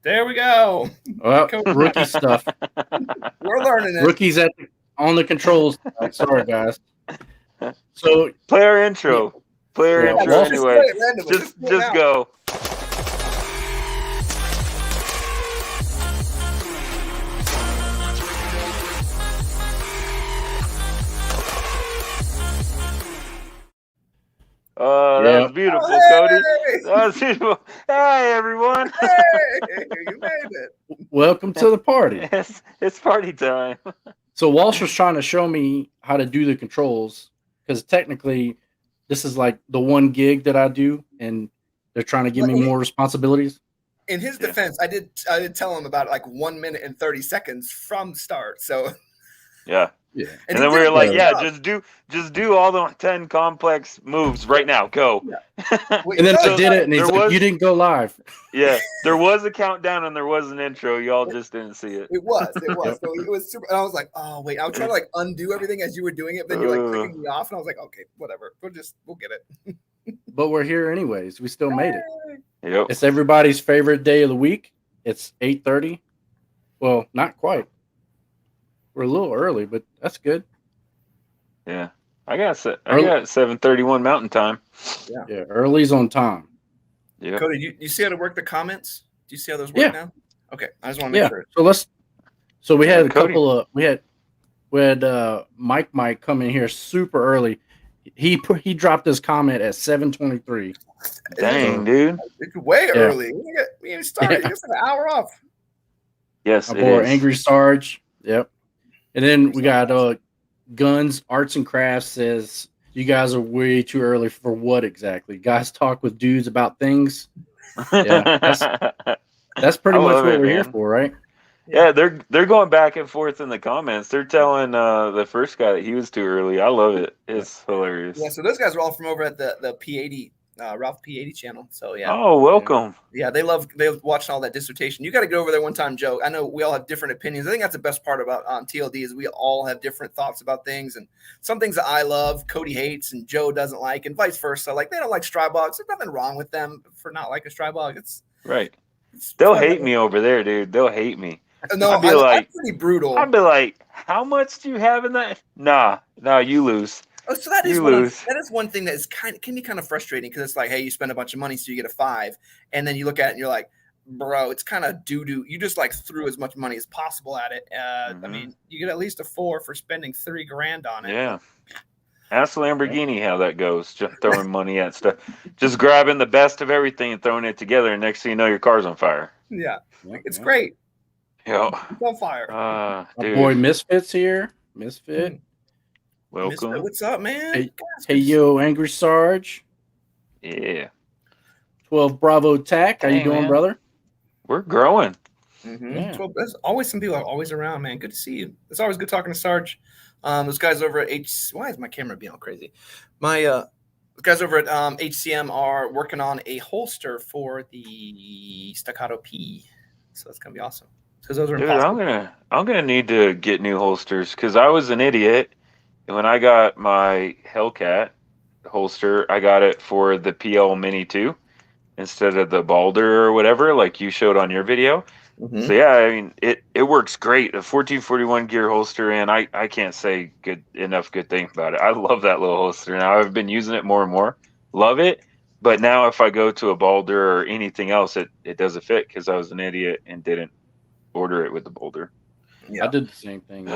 There we go. Well, rookie stuff. We're learning it. Rookies on the controls. Sorry, guys. So player intro. Player intro anyway. Just go. Oh, that was beautiful, Cody. That was beautiful. Hey, everyone. Hey, you made it. Welcome to the party. It's party time. So Walsh was trying to show me how to do the controls because technically this is like the 1 gig that I do, and they're trying to give me more responsibilities. In his defense, I did tell him about like 1 minute and 30 seconds from start. So yeah. Yeah. And then we were like, just do all the 10 complex moves right now. Go. Yeah. And then I did it, and he's like, you didn't go live. Yeah. There was a countdown and there was an intro. Y'all just didn't see it. It was. So it was super. And I was like, oh, wait. I was trying to like undo everything as you were doing it. But then you're like clicking me off. And I was like, okay, whatever. We'll get it. But we're here anyways. We still made it. Yep. It's everybody's favorite day of the week. It's 8:30. Well, not quite. We're a little early, but that's good. Yeah. I got 7:31 Mountain Time. Yeah, early's on time. Yeah. Cody, you see how to work the comments? Do you see how those work now? Okay. I just want to make sure. So we had a couple of we had Mike come in here super early. He dropped his comment at 7:23. Dang, dude. It's way early. We ain't started. Just an hour off. Yes, it is. Angry Sarge. Yep. And then we got Guns Arts and Crafts says you guys are way too early for what exactly? Guys talk with dudes about things. Yeah, that's pretty much what we're here for, right? Yeah, they're going back and forth in the comments. They're telling the first guy that he was too early. I love it. It's hilarious. Yeah, so those guys are all from over at the P80. Ralph P80 channel. So yeah. Oh, welcome. Yeah, they watched all that dissertation. You got to go over there one time, Joe. I know we all have different opinions. I think that's the best part about TLD is we all have different thoughts about things, and some things that I love, Cody hates, and Joe doesn't like, and vice versa. Like they don't like Strybogs. There's nothing wrong with them for not liking Strybog. It's right. They'll hate me over there, dude. They'll hate me. No, I'm pretty brutal. I'd be like, how much do you have in that? Nah, you lose. Oh, so that is one thing that can be kind of frustrating because it's like, hey, you spend a bunch of money, so you get a 5, and then you look at it and you're like, bro, it's kind of doo-doo. You just like threw as much money as possible at it. I mean, you get at least a 4 for spending $3,000 on it. Yeah. Ask Lamborghini how that goes. Just throwing money at stuff, just grabbing the best of everything and throwing it together, and next thing you know, your car's on fire. Yeah, it's great. Yeah, it's on fire. My boy Misfit's here. Misfit. Welcome. Misfit, what's up, man? Hey, yo, Angry Sarge. Yeah. 12 Bravo Tack. How you doing, brother? We're growing. Mm-hmm. Yeah. 12, there's always some people are always around, man. Good to see you. It's always good talking to Sarge. Those guys over at why is my camera being all crazy? Those guys over at HCM are working on a holster for the Staccato P. So that's gonna be awesome. Because those are impossible. Dude, I'm gonna need to get new holsters because I was an idiot. And when I got my Hellcat holster, I got it for the PL Mini 2 instead of the Balder or whatever, like you showed on your video. Mm-hmm. So yeah, I mean, it works great. A 1441 gear holster, and I can't say enough good things about it. I love that little holster. Now I've been using it more and more. Love it. But now if I go to a Balder or anything else, it doesn't fit because I was an idiot and didn't order it with the Balder. Yeah, I did the same thing.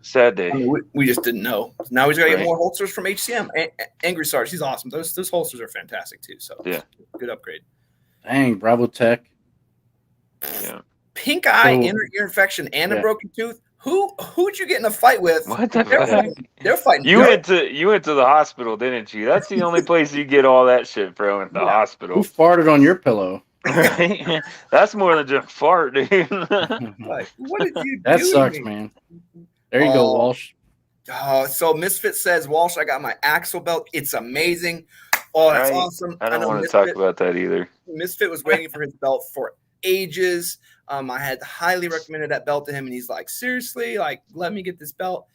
Sad day. I mean, we just didn't know. Now he's got to get more holsters from HCM. Angry Sarge, he's awesome. Those holsters are fantastic too. So yeah, good upgrade. Dang, Bravo Tech. Yeah. Pink eye, inner ear infection, and a broken tooth. Who'd you get in a fight with? What the fuck? They're fighting. You went to the hospital, didn't you? That's the only place you get all that shit from, at the hospital. Who farted on your pillow? Right? That's more than just fart, dude. Like, what did you do? That sucks, man. There you go, Walsh. So Misfit says, Walsh, I got my Axle belt. It's amazing. Oh, that's awesome. I don't want to talk about that either. Misfit was waiting for his belt for ages. I had highly recommended that belt to him, and he's like, seriously, like, let me get this belt.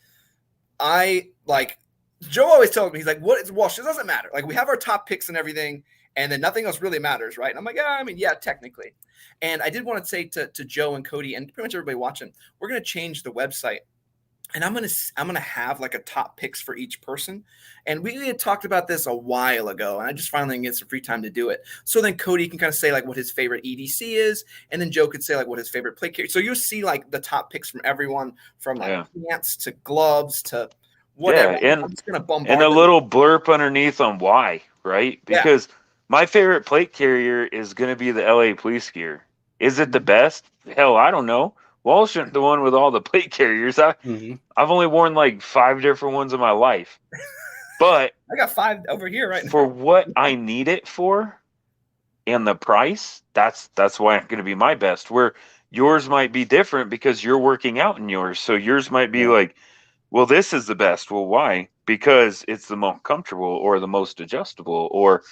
Joe always tells me, he's like, what is Walsh? It doesn't matter. Like, we have our top picks and everything. and then nothing else really matters, right? And I'm like, yeah, I mean, yeah, technically. And I did want to say to Joe and Cody and pretty much everybody watching, we're going to change the website. And I'm gonna have like a top picks for each person, and we had talked about this a while ago, and I just finally get some free time to do it. So then Cody can kind of say like what his favorite EDC is, and then Joe could say like what his favorite plate carrier. So you'll see like the top picks from everyone, from like pants to gloves to whatever. Yeah, I'm just gonna bombard and a them. little blurb underneath on why, right? Because my favorite plate carrier is going to be the LA Police gear. Is it the best? Hell, I don't know. Walsh isn't the one with all the plate carriers. I've only worn like 5 different ones in my life, but I got 5 over here right now. For what I need it for, and the price, that's why it's going to be my best. Where yours might be different because you're working out in yours, so yours might be like, well, this is the best. Well, why? Because it's the most comfortable or the most adjustable, or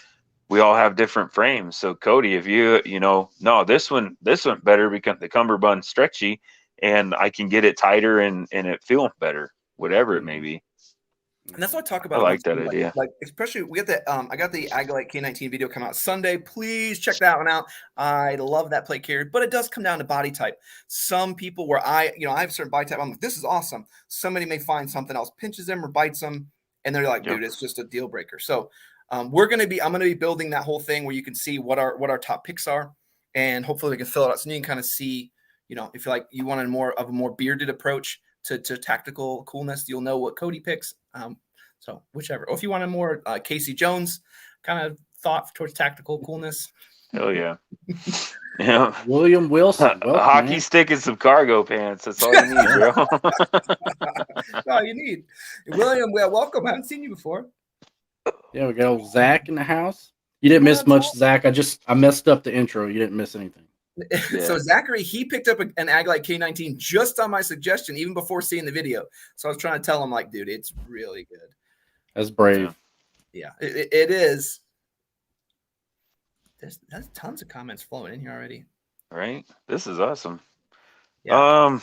we all have different frames. So Cody, if no, this one better because the cummerbund's stretchy and I can get it tighter and it feeling better, whatever it may be. And that's what I talk about. I like that idea. Like especially we get the I got the Agilite K19 video come out Sunday. Please check that one out. I love that plate carrier, but it does come down to body type. Some people where I have a certain body type, I'm like, this is awesome. Somebody may find something else pinches them or bites them, and they're like, dude, it's just a deal breaker. So I'm going to be building that whole thing where you can see what our top picks are, and hopefully we can fill it out so you can kind of see, if you want a more bearded approach to tactical coolness, you'll know what Cody picks. So whichever, or if you want a more Casey Jones kind of thought towards tactical coolness. Hell yeah. Yeah. William Wilson. A hockey stick and some cargo pants. That's all you need, bro. That's all you need. William, welcome. I haven't seen you before. Yeah, we got old Zach in the house. You didn't miss much, Zach. I messed up the intro. You didn't miss anything. So Zachary, he picked up an Agilite K19 just on my suggestion, even before seeing the video. So I was trying to tell him, like, dude, it's really good. That's brave. Yeah, it is. There's tons of comments flowing in here already. Right? This is awesome. Yeah.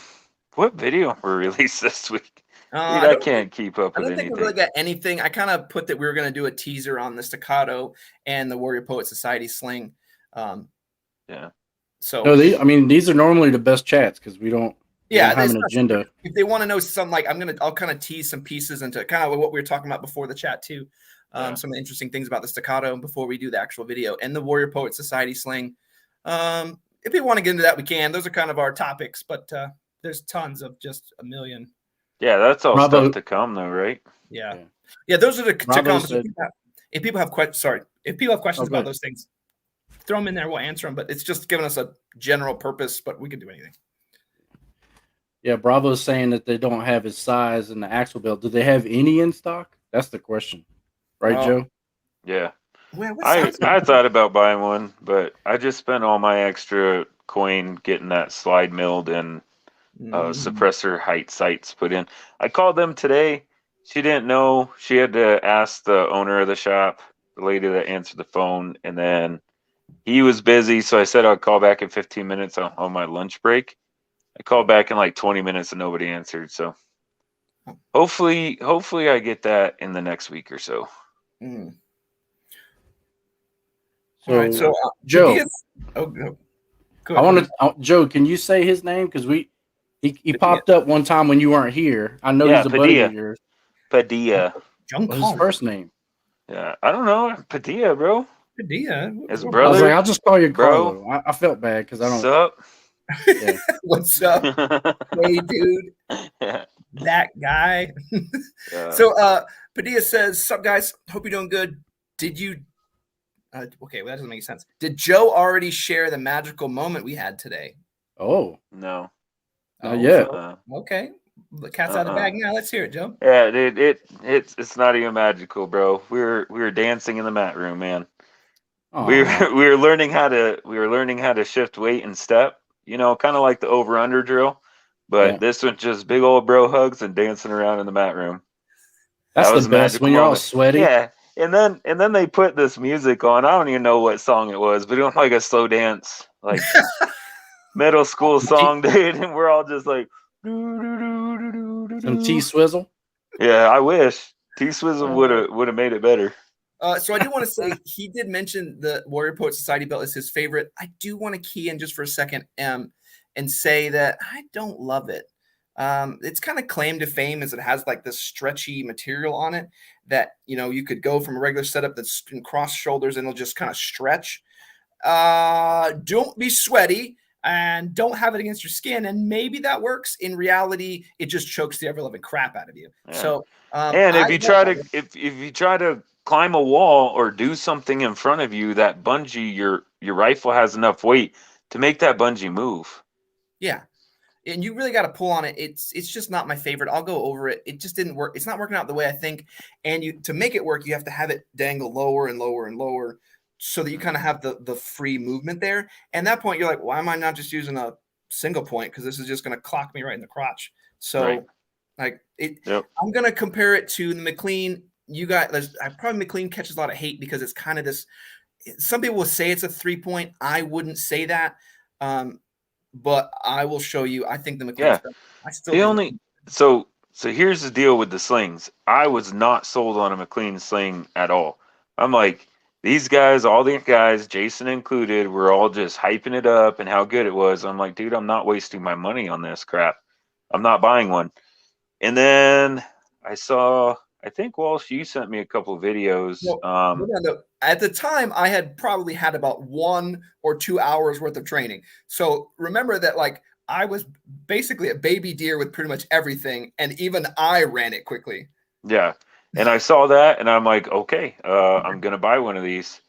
What video were released this week? I can't keep up with anything. I don't think we really got anything. I kind of put that we were going to do a teaser on the Staccato and the Warrior Poet Society Sling. So no, these are normally the best chats because we don't have an agenda. If they want to know some, like I'll kind of tease some pieces into kind of what we were talking about before the chat too. Some of the interesting things about the Staccato before we do the actual video and the Warrior Poet Society Sling. If people want to get into that, we can. Those are kind of our topics, but there's tons of just a million. Yeah, that's all stuff to come, though, right? Yeah. Those are the to come. If people have questions about those things, throw them in there. We'll answer them. But it's just giving us a general purpose. But we can do anything. Yeah, Bravo's saying that they don't have his size in the axle belt. Do they have any in stock? That's the question, right, Joe? Yeah. I thought about buying one, but I just spent all my extra coin getting that slide milled and suppressor height sights put in. I called them today. She didn't know. She had to ask the owner of the shop, the lady that answered the phone, and then he was busy, so I said I'll call back in 15 minutes on my lunch break. I called back in like 20 minutes and nobody answered. So hopefully I get that in the next week or so. So, all right, so Joe, Joe, can you say his name? Because he popped up one time when you weren't here. I know he's a buddy of yours. Padilla. What's his first name? Yeah, I don't know. Padilla, bro. Padilla. His brother. I was like, I'll just call you Carlo. I felt bad because I don't. What's up? Yeah. What's up? Hey, dude. Yeah. That guy. So Padilla says, "Sup, guys? Hope you're doing good. Did you okay, well, that doesn't make sense. Did Joe already share the magical moment we had today?" Oh. No. Not yet. Okay. The cat's out of the bag now. Let's hear it, Joe. Yeah, dude, it's not even magical, bro. We were dancing in the mat room, man. We were learning how to shift weight and step, kind of like the over-under drill. But this was just big old bro hugs and dancing around in the mat room. That's the best when you're all sweaty. Yeah. And then they put this music on. I don't even know what song it was, but it was like a slow dance, like middle school song, dude. And we're all just like some T-Swizzle. Yeah, I wish T-Swizzle would have made it better. So I do want to say he did mention the Warrior Poet Society belt is his favorite. I do want to key in just for a second and say that I don't love it. It's kind of claim to fame as it has like this stretchy material on it that, you know, you could go from a regular setup that's in cross shoulders and it'll just kind of stretch. Don't be sweaty and don't have it against your skin. And maybe that works. In reality, it just chokes the ever loving crap out of you. Yeah. So, and if you try to climb a wall or do something in front of you, that bungee, your rifle has enough weight to make that bungee move. Yeah. And you really got to pull on it. It's just not my favorite. I'll go over it. It just didn't work. It's not working out the way I think. And to make it work, you have to have it dangle lower and lower and lower so that you kind of have the free movement there. And at that point, you're like, why am I not just using a single point? Because this is just going to clock me right in the crotch. So like I'm going to compare it to the McLean. You got, probably McLean catches a lot of hate because it's kind of this, some people will say it's a 3-point. I wouldn't say that. But I will show you. I think the McLean's better. I still so here's the deal with the slings. I was not sold on a McLean sling at all. I'm like, these guys, all the guys, Jason included, were all just hyping it up and how good it was. I'm like, dude, I'm not wasting my money on this crap. I'm not buying one. And then I think Walsh, you sent me a couple of videos. No. At the time, I had probably had about 1 or 2 hours worth of training. So remember that, like, I was basically a baby deer with pretty much everything, and even I ran it quickly. Yeah, and I saw that, and I'm like, okay, I'm gonna buy one of these.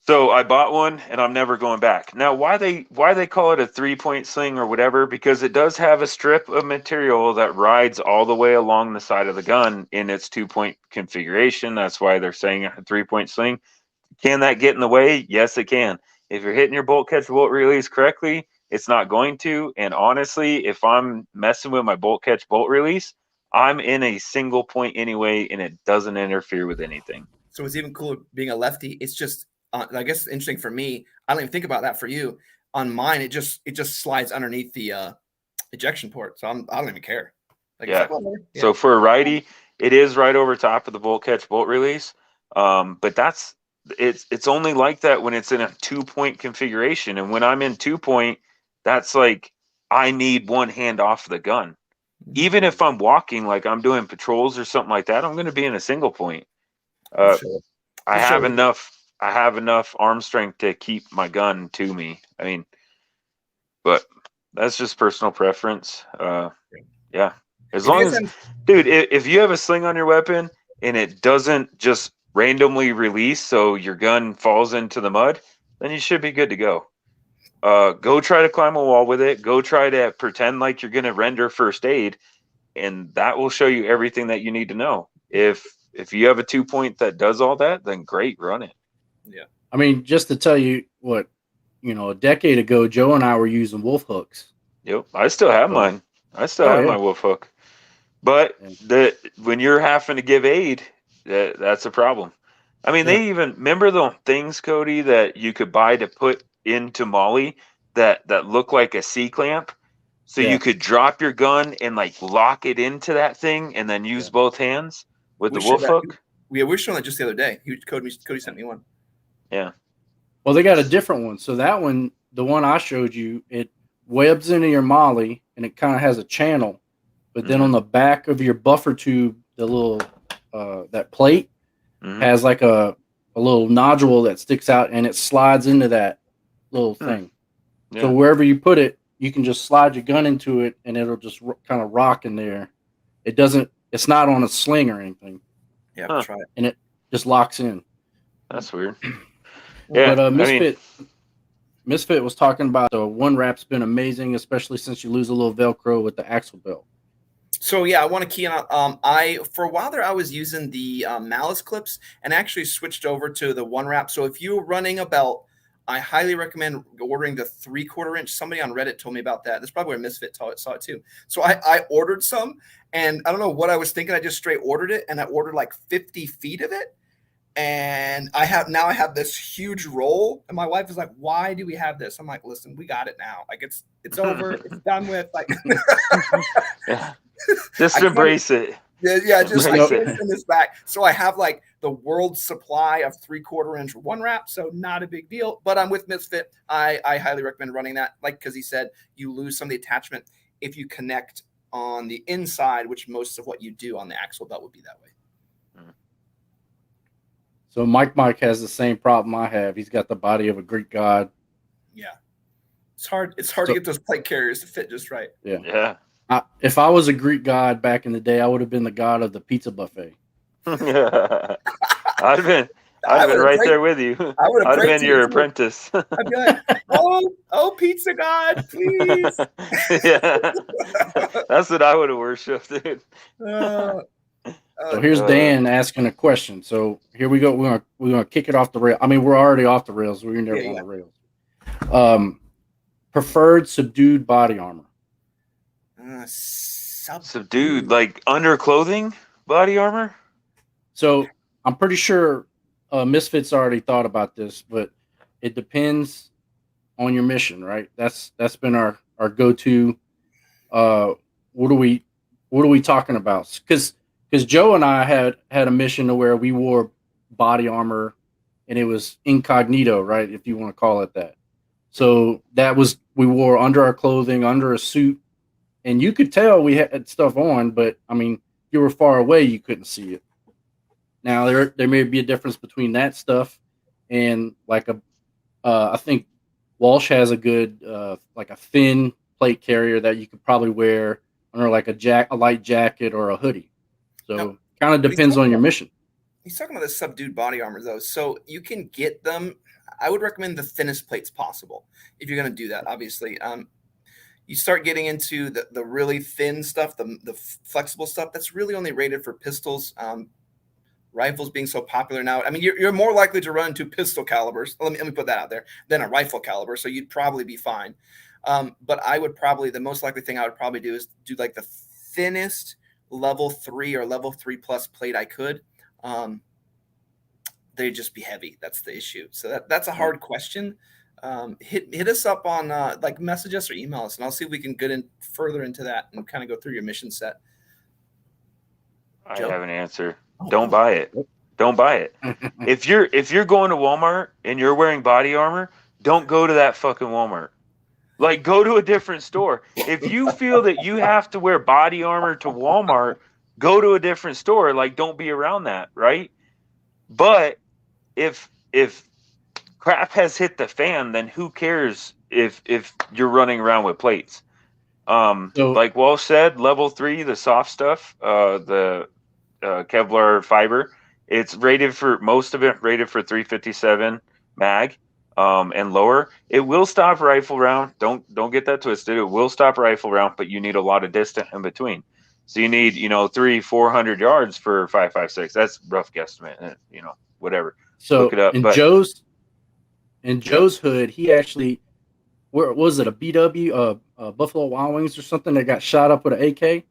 So I bought one, and I'm never going back. Now, why they call it a 3-point sling or whatever? Because it does have a strip of material that rides all the way along the side of the gun in its 2-point configuration. That's why they're saying a 3-point sling. Can that get in the way? Yes, it can. If you're hitting your bolt catch bolt release correctly, it's not going to. And honestly, if I'm messing with my bolt catch bolt release, I'm in a single point anyway, and it doesn't interfere with anything. So it's even cooler being a lefty. It's just, I guess, interesting for me. I don't even think about that for you. On mine, it just slides underneath the ejection port, so I don't even care. Like, yeah. So for a righty, it is right over top of the bolt catch bolt release. But it's only like that when it's in a 2-point configuration, and when I'm in 2-point, that's like I need one hand off the gun. Even if I'm walking, like I'm doing patrols or something like that, I'm going to be in a single point. I have enough arm strength to keep my gun to me. I mean, but that's just personal preference. Yeah. As long as, dude, if you have a sling on your weapon and it doesn't just randomly release so your gun falls into the mud, then you should be good to go. Go try to climb a wall with it. Go try to pretend like you're going to render first aid, and that will show you everything that you need to know. If you have a 2-point that does all that, then great, run it. Yeah. I mean, just to tell you what, a decade ago, Joe and I were using wolf hooks. Yep. I still have mine. I still have my wolf hook. But when you're having to give aid, that's a problem. I mean, they even, remember the things, Cody, that you could buy to put into Molly that look like a C-clamp? So you could drop your gun and like lock it into that thing and then use both hands with the wolf hook? We were showing that just the other day. Cody sent me one. Yeah. Well, they got a different one. So that one, the one I showed you, it webs into your Molly and it kind of has a channel. But then on the back of your buffer tube, the little that plate has like a little nodule that sticks out and it slides into that little thing. Yeah. So wherever you put it, you can just slide your gun into it and it'll just kind of rock in there. It's not on a sling or anything. Yeah, try it. And it just locks in. That's weird. Yeah, but Misfit was talking about the one wrap's been amazing, especially since you lose a little Velcro with the axle belt. So yeah, I want to key on. For a while there, I was using the Malice clips and actually switched over to the one wrap. So if you're running a belt, I highly recommend ordering the 3/4 inch. Somebody on Reddit told me about that. That's probably where Misfit saw it too. So I ordered some, and I don't know what I was thinking. I just straight ordered it, and I ordered like 50 feet of it. And I have this huge roll, and my wife is like, "Why do we have this?" I'm like, "Listen, we got it now. Like it's over. It's done with. Like, just embrace it. Yeah, just like send this back." So I have like the world's supply of 3/4 inch one wrap, so not a big deal. But I'm with Misfit. I highly recommend running that, like, because he said you lose some of the attachment if you connect on the inside, which most of what you do on the axle belt would be that way. So Mike has the same problem I have. He's got the body of a Greek god. Yeah, it's hard to get those plate carriers to fit just right. Yeah. If I was a Greek god back in the day, I would have been the god of the pizza buffet. I'd have been right there with you. I'd have been your apprentice. I'd be like, oh, pizza god, please. Yeah, that's what I would have worshipped, dude. So here's Dan asking a question. So here we go. We're gonna kick it off the rail. I mean, we're already off the rails. We're never on the rails. Preferred subdued body armor. Subdued, like underclothing body armor. So I'm pretty sure Misfits already thought about this, but it depends on your mission, right? That's been our go-to. What are we talking about? Because Joe and I had a mission to where we wore body armor, and it was incognito, right? If you want to call it that. So we wore under our clothing, under a suit, and you could tell we had stuff on, but I mean, if you were far away, you couldn't see it. Now there may be a difference between that stuff and like I think Walsh has a good like a thin plate carrier that you could probably wear under like a light jacket or a hoodie. So kind of depends on your mission. He's talking about the subdued body armor though, so you can get them. I would recommend the thinnest plates possible if you're going to do that. Obviously, you start getting into the really thin stuff, the flexible stuff. That's really only rated for pistols. Rifles being so popular now, I mean, you're more likely to run into pistol calibers. Let me put that out there than a rifle caliber, so you'd probably be fine. But I would probably the most likely thing I would probably do is do like the thinnest level 3 or level 3+ plate I could. They'd just be heavy. That's the issue. So that's a hard question. Hit us up on like message us or email us, and I'll see if we can get in further into that and kind of go through your mission set. I have an answer. Don't buy it. Don't buy it. If you're going to Walmart and you're wearing body armor, don't go to that fucking Walmart. Like, go to a different store. If you feel that you have to wear body armor to Walmart, go to a different store. Like, don't be around that, right? But if crap has hit the fan, then who cares if you're running around with plates? Like Walsh said, level 3, the soft stuff, the Kevlar fiber, it's rated for most of it rated for 357 mag and lower. It will stop rifle round. Don't get that twisted. It will stop rifle round, but you need a lot of distance in between. So you need 300-400 yards for 5.56. That's rough guesstimate. Whatever. So look it up. In Joe's hood, he actually, where was it, a BW, Buffalo Wild Wings or something that got shot up with an AK?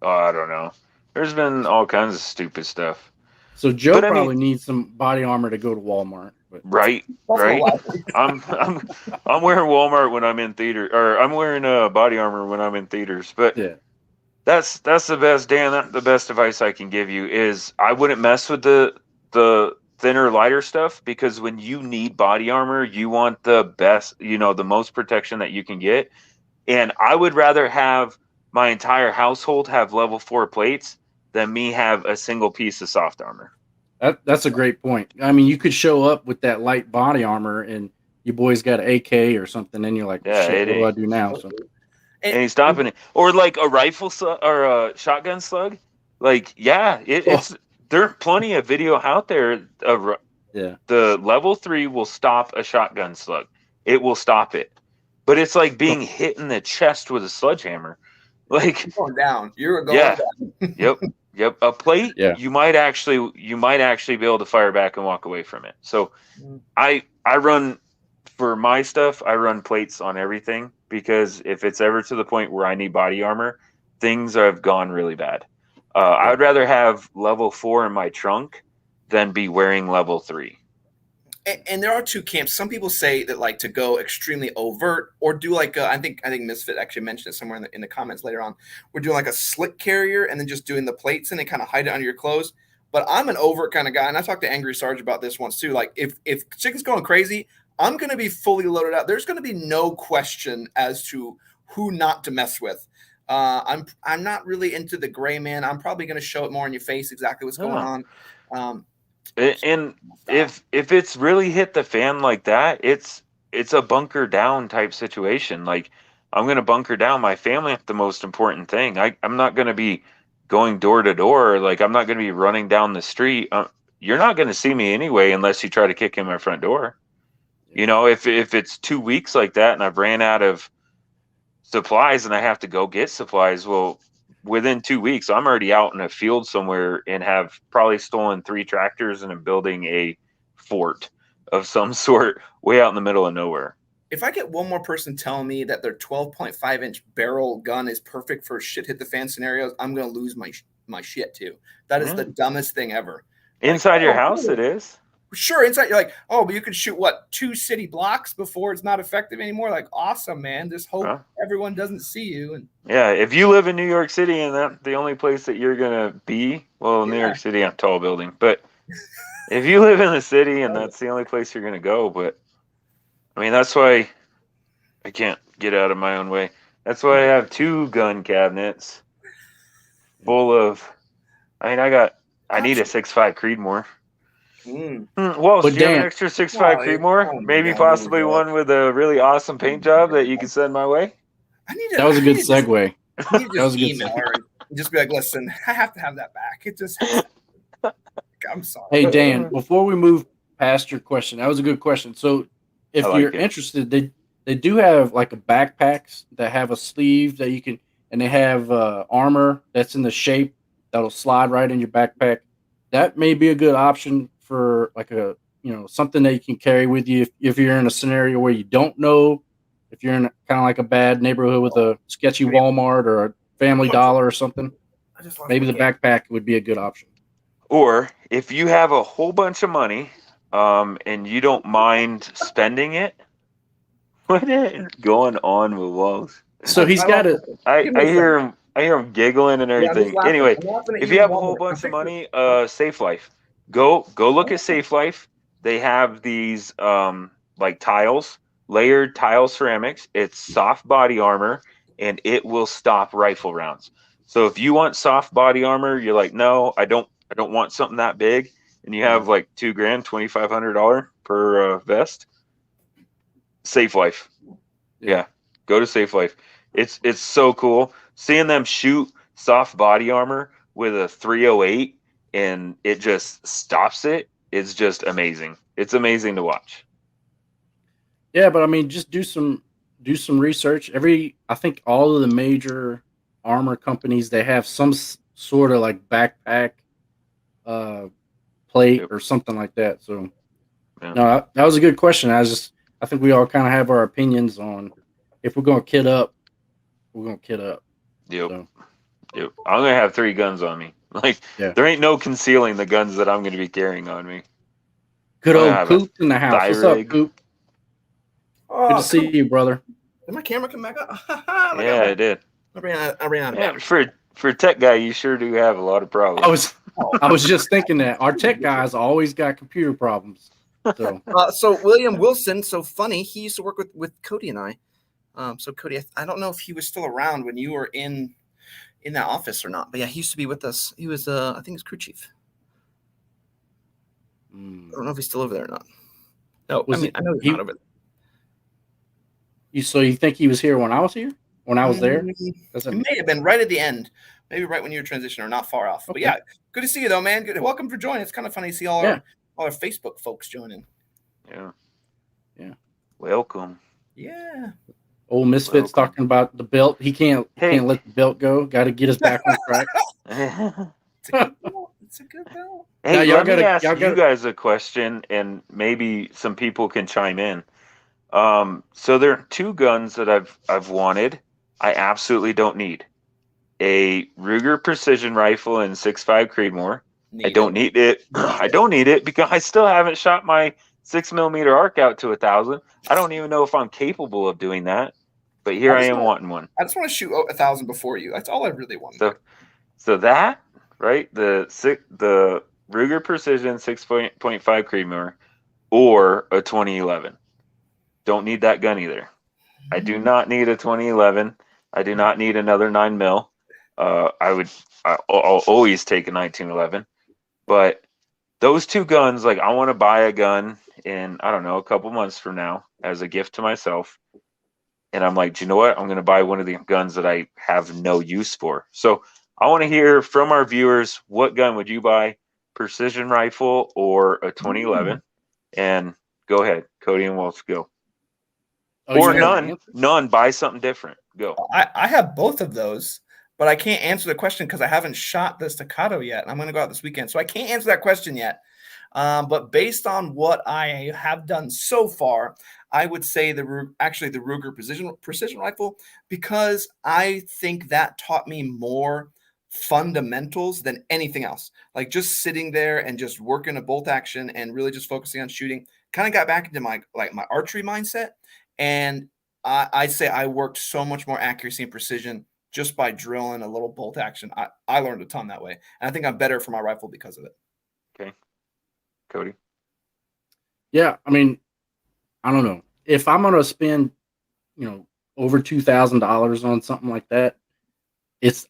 Oh, I don't know. There's been all kinds of stupid stuff. So Joe probably needs some body armor to go to Walmart. But. Right. I'm wearing Walmart when I'm in theater, or I'm wearing body armor when I'm in theaters. But yeah, that's the best, Dan. The best advice I can give you is I wouldn't mess with the thinner, lighter stuff, because when you need body armor, you want the best, the most protection that you can get. And I would rather have my entire household have level 4 plates than me have a single piece of soft armor. That's a great point. I mean, you could show up with that light body armor and your boy's got an AK or something, and you're like, shit, what do I do now? So, and he's stopping it. Or like a rifle or a shotgun slug. Like, it's there are plenty of video out there. The level 3 will stop a shotgun slug. It will stop it. But it's like being hit in the chest with a sledgehammer. Like, you're going down. You're going down. Yep. A plate, you might actually be able to fire back and walk away from it. So I run, for my stuff, I run plates on everything, because if it's ever to the point where I need body armor, things have gone really bad. I would rather have level 4 in my trunk than be wearing level 3. And there are two camps. Some people say that, like, to go extremely overt, or do like I think Misfit actually mentioned it somewhere in the comments later on. We're doing like a slick carrier and then just doing the plates and then kind of hide it under your clothes. But I'm an overt kind of guy, and I talked to Angry Sarge about this once too. Like if chicken's going crazy, I'm gonna be fully loaded out. There's gonna be no question as to who not to mess with. I'm not really into the gray man. I'm probably gonna show it more in your face exactly what's going on. And if it's really hit the fan like that, it's a bunker down type situation. Like I'm gonna bunker down my family. That's the most important thing. I'm not gonna be going door to door. Like I'm not gonna be running down the street. You're not gonna see me anyway unless you try to kick in my front door. You know, if it's 2 weeks like that and I've ran out of supplies and I have to go get supplies, well, within 2 weeks, I'm already out in a field somewhere and have probably stolen 3 tractors and am building a fort of some sort way out in the middle of nowhere. If I get one more person telling me that their 12.5-inch barrel gun is perfect for shit hit the fan scenarios, I'm going to lose my shit too. That is the dumbest thing ever. Inside your house, it is. Sure, inside you're like, oh, but you could shoot what 2 city blocks before it's not effective anymore. Like, awesome, man. Just hope everyone doesn't see you. And yeah, if you live in New York City and that's the only place that you're gonna be, well, New York City, I'm tall building, but if you live in the city and that's the only place you're gonna go, but I mean that's why I can't get out of my own way. That's why I have 2 gun cabinets full of. I mean, I need a 6.5 Creedmoor. Walsh, do you have an extra 6.5 Creedmoor? Maybe possibly one with a really awesome paint job that you could send my way? That was a good segue. That was a good segue. Just be like, listen, I have to have that back. It just I'm sorry. Hey, Dan, before we move past your question, that was a good question. So if you're interested, they do have like a backpacks that have a sleeve that you can, and they have armor that's in the shape that'll slide right in your backpack. That may be a good option for like a, something that you can carry with you if you're in a scenario where you don't know, if you're in kind of like a bad neighborhood with a sketchy Walmart or a Family Dollar or something. Maybe the backpack would be a good option. Or if you have a whole bunch of money and you don't mind spending it, what is going on with Walls? So he's got it. I hear him giggling and everything. Anyway, if you have a whole bunch of money, Safe Life. Go look at Safe Life. They have these like tiles, layered tile ceramics. It's soft body armor and it will stop rifle rounds. So if you want soft body armor, you're like, no, I don't want something that big, and you have like $2,000, $2,500 per vest. Safe Life. Yeah. Go to Safe Life. It's so cool seeing them shoot soft body armor with a 308 and it just stops it. It's just amazing. It's amazing to watch. Yeah, but I mean, just do some research. I think all of the major armor companies, they have some sort of like backpack plate or something like that. So no, that was a good question. I think we all kind of have our opinions on if we're going to kit up, we're going to kit up. Yep. So. Yep. I'm going to have 3 guns on me. Like, there ain't no concealing the guns that I'm going to be carrying on me. Good old Coop in the house. What's up, Coop? Oh, good to see you, brother. Did my camera come back up? Yeah, it did. I ran out of battery. For a tech guy, you sure do have a lot of problems. I was just thinking that our tech guys always got computer problems. So William Wilson, so funny. He used to work with Cody and I. So Cody, I don't know if he was still around when you were in that office or not, but yeah, he used to be with us. He was, I think, his crew chief. I don't know if he's still over there or not. No, I know he's not over there. So you think he was here when I was here? When I was there? He may have been right at the end, maybe right when you were transitioning, or not far off. Okay. But yeah, good to see you though, man. Good, welcome for joining. It's kind of funny to see all our Facebook folks joining. Yeah. Welcome. Yeah. Old Misfit's talking about the belt. He can't let the belt go. Got to get us back on track. It's a good belt. Hey, let me ask you guys a question, and maybe some people can chime in. So there are 2 guns that I've wanted. I absolutely don't need a Ruger precision rifle and 6.5 Creedmoor. I don't need it. I don't need it because I still haven't shot my 6mm arc out to 1,000. I don't even know if I'm capable of doing that. But here I am wanting one. I just want to shoot 1,000 before you. That's all I really want. So that, right? The Ruger Precision 6.5 Creedmoor or a 2011. Don't need that gun either. I do not need a 2011. I do not need another 9mm. I'll always take a 1911. But those two guns, like, I want to buy a gun in, I don't know, a couple months from now as a gift to myself. And I'm like, do you know what? I'm going to buy one of the guns that I have no use for. So I want to hear from our viewers, what gun would you buy? Precision rifle or a 2011? And go ahead, Cody and Wolf, go. Oh, Or you got an none. answer? None. Buy something different. Go. I have both of those, but I can't answer the question because I haven't shot the Staccato yet. I'm going to go out this weekend, so I can't answer that question yet. But based on what I have done so far, I would say the Ruger precision rifle, because I think that taught me more fundamentals than anything else. Like just sitting there and just working a bolt action and really just focusing on shooting, kind of got back into my archery mindset. And I'd say I worked so much more accuracy and precision just by drilling a little bolt action. I learned a ton that way, and I think I'm better for my rifle because of it. Okay. Cody. Yeah, I mean, I don't know. If I'm gonna spend, over $2,000 on something like that,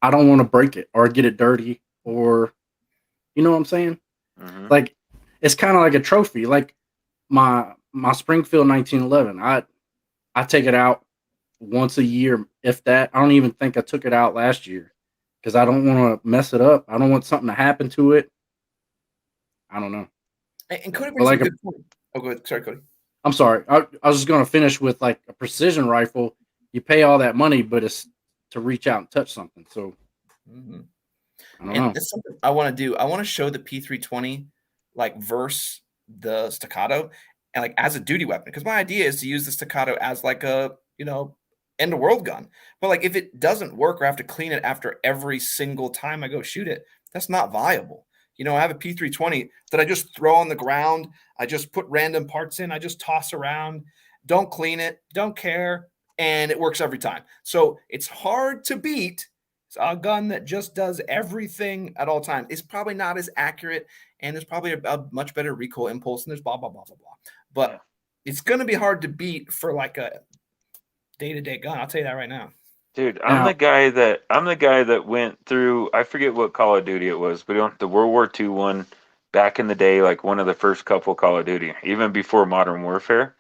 I don't want to break it or get it dirty, or you know what I'm saying? Mm-hmm. Like, it's kind of like a trophy. Like my Springfield 1911. I take it out once a year, if that. I don't even think I took it out last year because I don't want to mess it up. I don't want something to happen to it. I don't know. And Cody brings like a good point. Oh, go ahead. Sorry, Cody. I'm sorry. I was just going to finish with like a precision rifle. You pay all that money, but it's to reach out and touch something. So I don't know. It's something I want to do. I want to show the P320 like versus the Staccato and like as a duty weapon, because my idea is to use the Staccato as like a end of world gun. But like if it doesn't work or I have to clean it after every single time I go shoot it, that's not viable. I have a P320 that I just throw on the ground. I just put random parts in. I just toss around. Don't clean it. Don't care. And it works every time. So it's hard to beat. It's a gun that just does everything at all times. It's probably not as accurate, and there's probably a much better recoil impulse, and there's blah, blah, blah, blah, blah. But it's going to be hard to beat for like a day-to-day gun. I'll tell you that right now. Dude, I'm the guy that went through, I forget what Call of Duty it was, but the World War II one back in the day, like one of the first couple Call of Duty, even before Modern Warfare.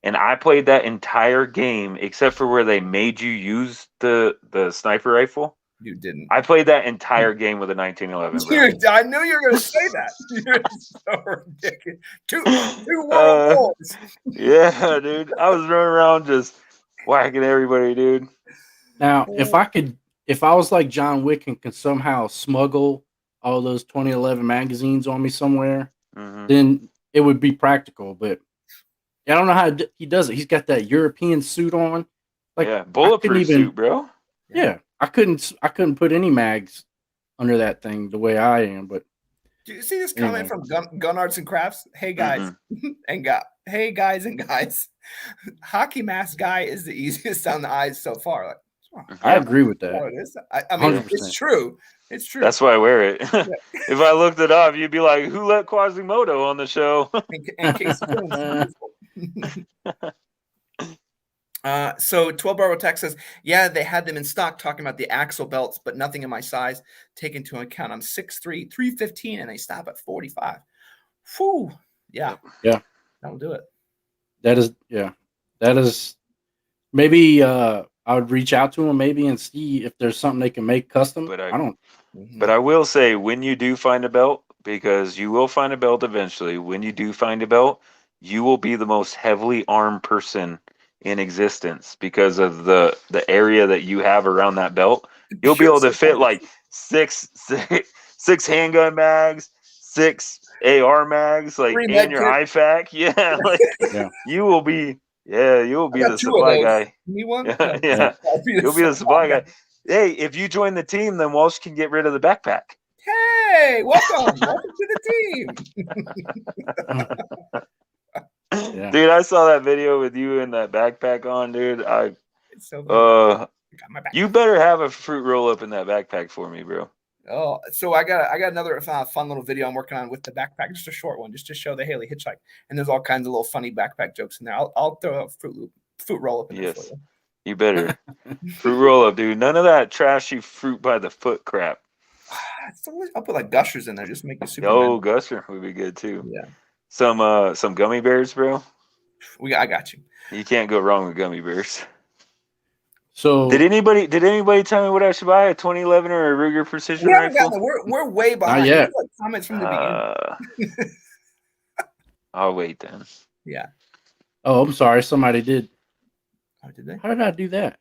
And I played that entire game except for where they made you use the sniper rifle. You didn't. I played that entire game with a 1911. Dude, I knew you were going to say that. You're so ridiculous. Two world wars. Yeah, dude. I was running around just whacking everybody, dude. Now, if I was like John Wick and could somehow smuggle all those 2011 magazines on me somewhere, then it would be practical. But I don't know how he does it. He's got that European suit on. Like, bulletproof suit, bro. Yeah, I couldn't put any mags under that thing the way I am. But do you see this comment from Gun Arts and Crafts? Hey guys, hey guys and guys, hockey mask guy is the easiest on the eyes so far. Like, I agree with that. I mean, 100%. It's true. It's true. That's why I wear it. If I looked it up, you'd be like, "Who let Quasimodo on the show?" So 12 Bar Tech says, yeah, they had them in stock talking about the axle belts, but nothing in my size taken into account. I'm 6'3", 315, and they stop at 45. Whew. Yeah. That'll do it. That is maybe I would reach out to them maybe and see if there's something they can make custom. But I don't. But I will say, when you do find a belt, because you will find a belt eventually, when you do find a belt, you will be the most heavily armed person in existence because of the area that you have around that belt. You'll be able to fit like six handgun mags, 6 AR mags, like, and your IFAK. Yeah, like you will be. Yeah, you'll be the supply guy. Me one? Yeah. You'll be the supply guy. Hey, if you join the team, then Walsh can get rid of the backpack. Hey, welcome to the team. Dude, I saw that video with you and that backpack on, dude. It's so good. You better have a fruit roll up in that backpack for me, bro. Oh, so I got another fun little video I'm working on with the backpack, just a short one, just to show the Haley hitchhike. And there's all kinds of little funny backpack jokes in there. I'll throw a fruit roll up in there for Yes, you. you better. Fruit roll up, dude. None of that trashy fruit by the foot crap. I'll put like gushers in there just to make you super. Oh, Gusser would be good too. Yeah, Some gummy bears, bro. I got you. You can't go wrong with gummy bears. So Did anybody tell me what I should buy? A 2011 or a Ruger Precision We haven't rifle? gotten we're way behind. yet. These are like comments from the beginning. I'll wait then. Yeah. oh, I'm sorry, somebody did. Oh, did they? How did I do that?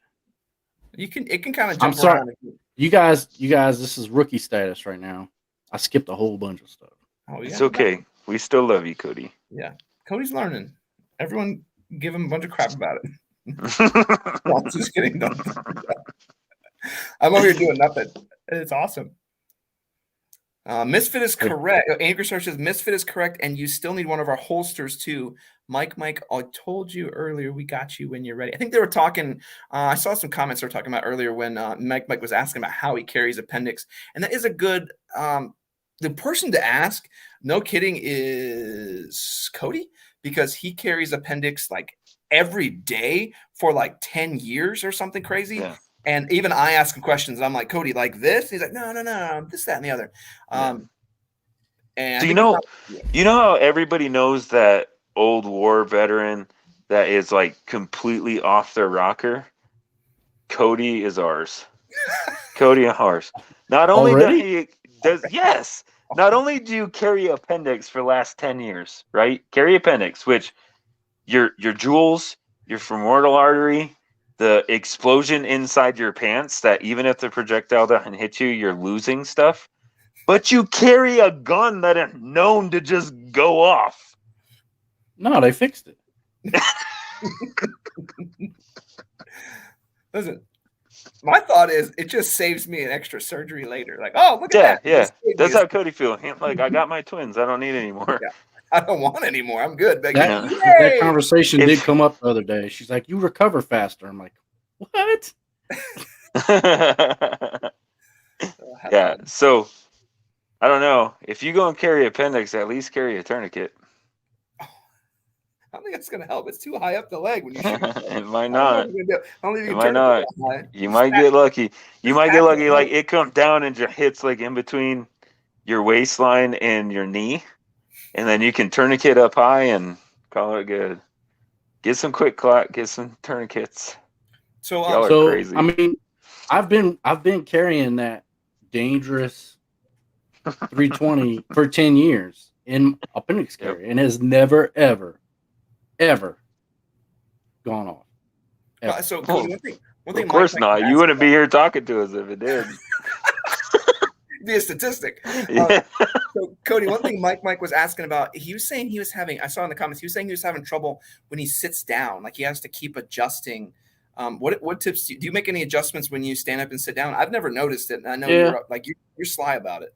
It can kind of I'm jump sorry. around. You guys, this is rookie status right now. I skipped a whole bunch of stuff. Oh, yeah. It's okay. We still love you, Cody. Yeah. Cody's learning. Everyone give him a bunch of crap about it. No, just kidding. No. I'm over here doing nothing. It's awesome. Misfit is correct. Anchor Search says Misfit is correct, and you still need one of our holsters too. Mike, I told you earlier we got you when you're ready. I think they were talking. I saw some comments they were talking about earlier when Mike was asking about how he carries appendix, and that is a good. The person to ask, no kidding, is Cody, because he carries appendix like every day for like 10 years or something crazy. Yeah. And even I ask him questions. I'm like, Cody, like this? He's like, no, this, that, and the other. And so you know how everybody knows that old war veteran that is like completely off their rocker? Cody is ours. Cody and ours. Not only not only do you carry appendix for the last 10 years, right? Carry appendix, which your jewels, your femoral artery, the explosion inside your pants, that even if the projectile doesn't hit you, you're losing stuff. But you carry a gun that is known to just go off. No, they fixed it. Listen, my thought is it just saves me an extra surgery later. Like, oh, look at that. Yeah. That's how Cody feels. Like, I got my twins. I don't need any more. Yeah. I don't want any more. I'm good. That conversation did come up the other day. She's like, you recover faster. I'm like, what? Yeah. So, I don't know. If you go and carry appendix, at least carry a tourniquet. I don't think that's going to help. It's too high up the leg when you shoot. It might not. It might not. You might get lucky. You might get lucky. Like, it comes down and just hits like in between your waistline and your knee. And then you can tourniquet up high and call it good. Get some quick clot. Get some tourniquets. So y'all are crazy. I mean, I've been carrying that dangerous 320 for 10 years in appendix carry, and has never ever gone off. Ever. So Cody, one thing of course not. You wouldn't be here talking to us if it did. Be a statistic. Yeah. So Cody, one thing Mike was asking about, he was saying I saw in the comments, he was saying he was having trouble when he sits down, like he has to keep adjusting. What tips do you make any adjustments when you stand up and sit down? I've never noticed it, and I know you're sly about it.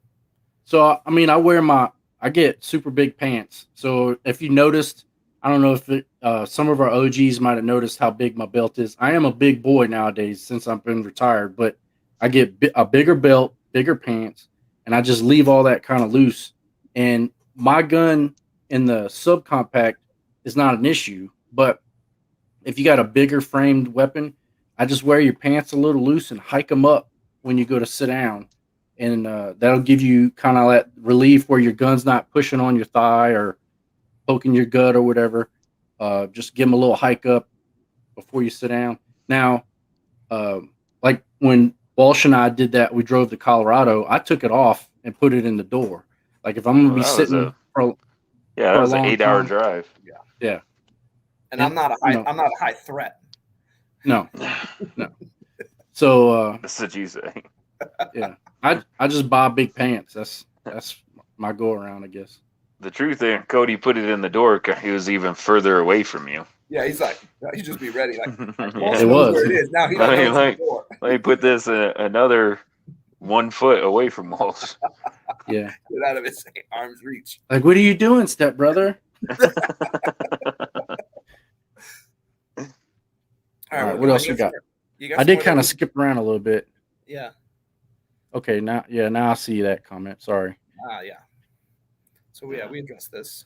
So I mean, I get super big pants. So if you noticed, I don't know if some of our OGs might have noticed how big my belt is. I am a big boy nowadays since I've been retired, but I get a bigger belt, bigger pants, and I just leave all that kind of loose. And my gun in the subcompact is not an issue, but if you got a bigger framed weapon, I just wear your pants a little loose and hike them up when you go to sit down. And that'll give you kind of that relief where your gun's not pushing on your thigh or poking your gut or whatever. Just give them a little hike up before you sit down. Now, like when Walsh and I did that, we drove to Colorado. I took it off and put it in the door. Like if I'm going to be sitting that was an 8-hour drive. Yeah. And I'm not a high threat. No. So that's what you say. Yeah. I just buy big pants. That's my go around, I guess. The truth is, Cody put it in the door because he was even further away from you. Yeah, he's like, he just be ready. Like, yeah. It was. Where it is. Now he let me put this another 1 foot away from Walsh. Yeah. Get out of his arm's reach. Like, what are you doing, step brother? All right, what else you got? I did kind of skip around a little bit. Yeah. Okay, now I see that comment. Sorry. Yeah. So we addressed this.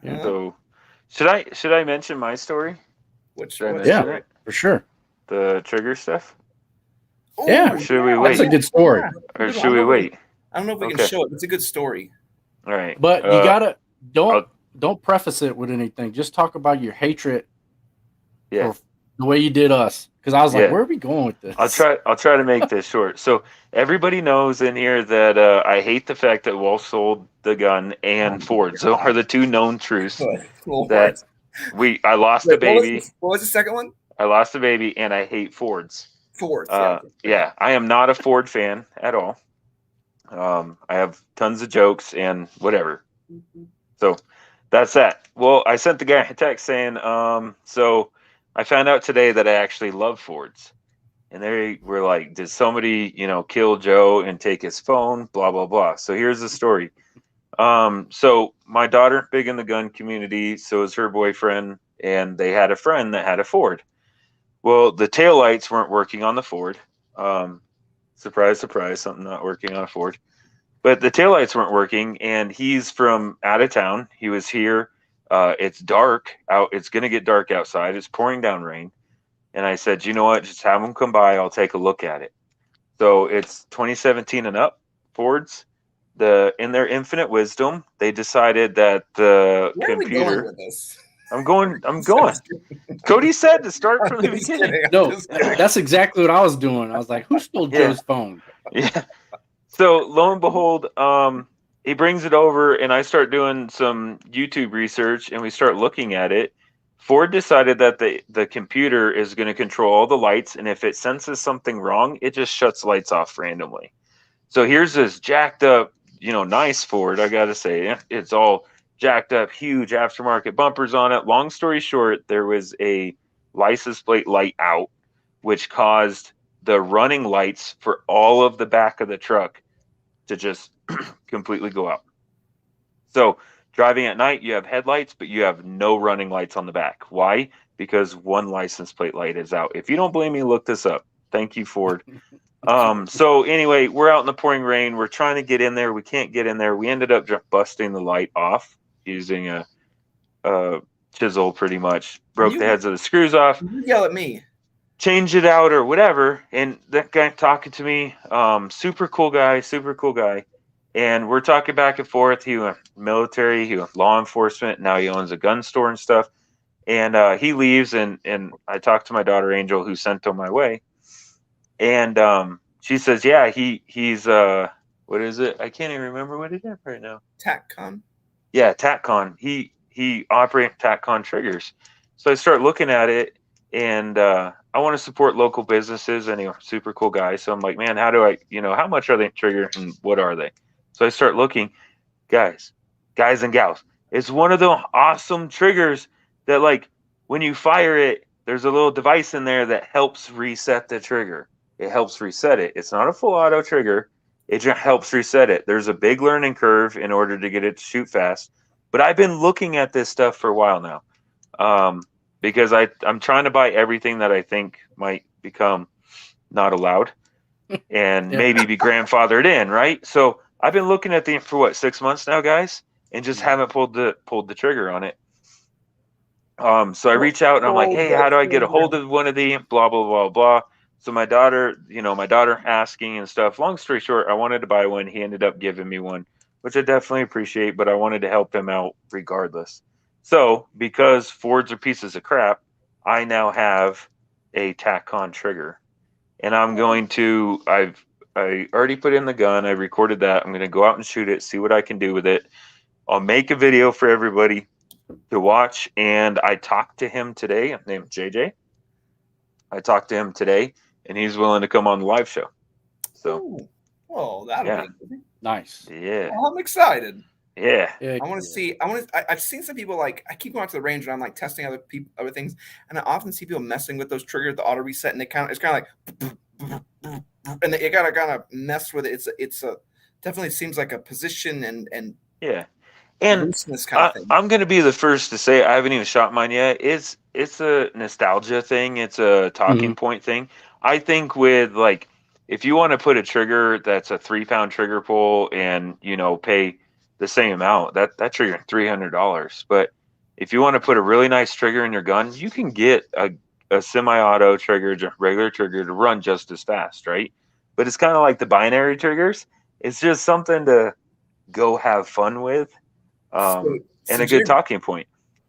Yeah. So should I mention my story? Which Should I what mention Yeah, it? for sure. The trigger stuff? Yeah. Or should we That's a wait? good story. Or should we wait? I don't know if we can Okay. show it. It's a good story. All right. But you gotta I'll- don't preface it with anything. Just talk about your hatred Yeah. for the way you did us. Because I was like, Yeah. where are we going with this? I'll try to make this short. So everybody knows in here that I hate the fact that Walsh sold the gun and Ford. So are the two known truths that I lost the baby. What was the second one? I lost the baby, and I hate Fords. Fords. Yeah, I am not a Ford fan at all. I have tons of jokes and whatever. So that's that. Well, I sent the guy a text saying, so I found out today that I actually love Fords. And they were like, did somebody, kill Joe and take his phone? Blah, blah, blah. So here's the story. So my daughter, big in the gun community, so is her boyfriend, and they had a friend that had a Ford. Well, the taillights weren't working on the Ford. Surprise, surprise, something not working on a Ford. But the taillights weren't working, and he's from out of town. He was here. It's dark out. It's going to get dark outside. It's pouring down rain. And I said, you know what? Just have him come by. I'll take a look at it. So it's 2017 and up Fords. In their infinite wisdom, they decided that the Where computer. Are we going with this? I'm going. Cody said to start from the beginning. No, that's exactly what I was doing. I was like, who stole Joe's phone? Yeah. So lo and behold, he brings it over, and I start doing some YouTube research, and we start looking at it. Ford decided that the computer is going to control all the lights, and if it senses something wrong, it just shuts lights off randomly. So here's this jacked up, nice Ford. I got to say, it's all jacked up, huge aftermarket bumpers on it. Long story short, there was a license plate light out, which caused the running lights for all of the back of the truck to just completely go out. So driving at night, you have headlights, but you have no running lights on the back. Why? Because one license plate light is out. If you don't believe me, look this up. Thank you, Ford. So anyway, we're out in the pouring rain. We're trying to get in there. We can't get in there. We ended up just busting the light off using a chisel, pretty much. Broke the heads of the screws off. You yell at me. Change it out or whatever. And that guy talking to me, super cool guy. And we're talking back and forth. He went military, he went law enforcement. Now he owns a gun store and stuff. And he leaves, and I talked to my daughter Angel, who sent him my way. And she says, yeah, he's what is it? I can't even remember what it is right now. TACCON. Yeah, TACCON. He operates TACCON triggers. So I start looking at it, and I want to support local businesses, and he's a super cool guy. So I'm like, man, how do I, how much are they trigger and what are they? So I start looking, guys and gals. It's one of the awesome triggers that, like, when you fire it, there's a little device in there that helps reset the trigger. It helps reset it. It's not a full auto trigger. It just helps reset it. There's a big learning curve in order to get it to shoot fast. But I've been looking at this stuff for a while now, because I'm trying to buy everything that I think might become not allowed and maybe be grandfathered in, right? So I've been looking at the for 6 months now, guys, and just haven't pulled the trigger on it. So I reach out and I'm like, hey, how do I get a hold of one of the blah, blah, blah, blah. So my daughter asking and stuff. Long story short, I wanted to buy one. He ended up giving me one, which I definitely appreciate, but I wanted to help him out regardless. So because Fords are pieces of crap, I now have a TACCON trigger, and I'm going to, I already put in the gun. I recorded that. I'm going to go out and shoot it, see what I can do with it. I'll make a video for everybody to watch. And I talked to him today. His name is JJ. I talked to him today, and he's willing to come on the live show. So, that'll be nice. Yeah. Well, I'm excited. Yeah. I want to see. I've seen some people, like, I keep going to the range and I'm like testing other things, and I often see people messing with those triggers, the auto reset, and it's kind of like, and it gotta kind of mess with it. It's a definitely seems like a position and yeah. And kind of thing. I'm going to be the first to say I haven't even shot mine yet. It's a nostalgia thing. It's a talking point thing. I think with, like, if you want to put a trigger that's a 3-pound trigger pull and pay the same amount, that trigger $300. But if you want to put a really nice trigger in your gun, you can get a semi-auto trigger, regular trigger to run just as fast, right? But it's kind of like the binary triggers. It's just something to go have fun with, and a good talking point.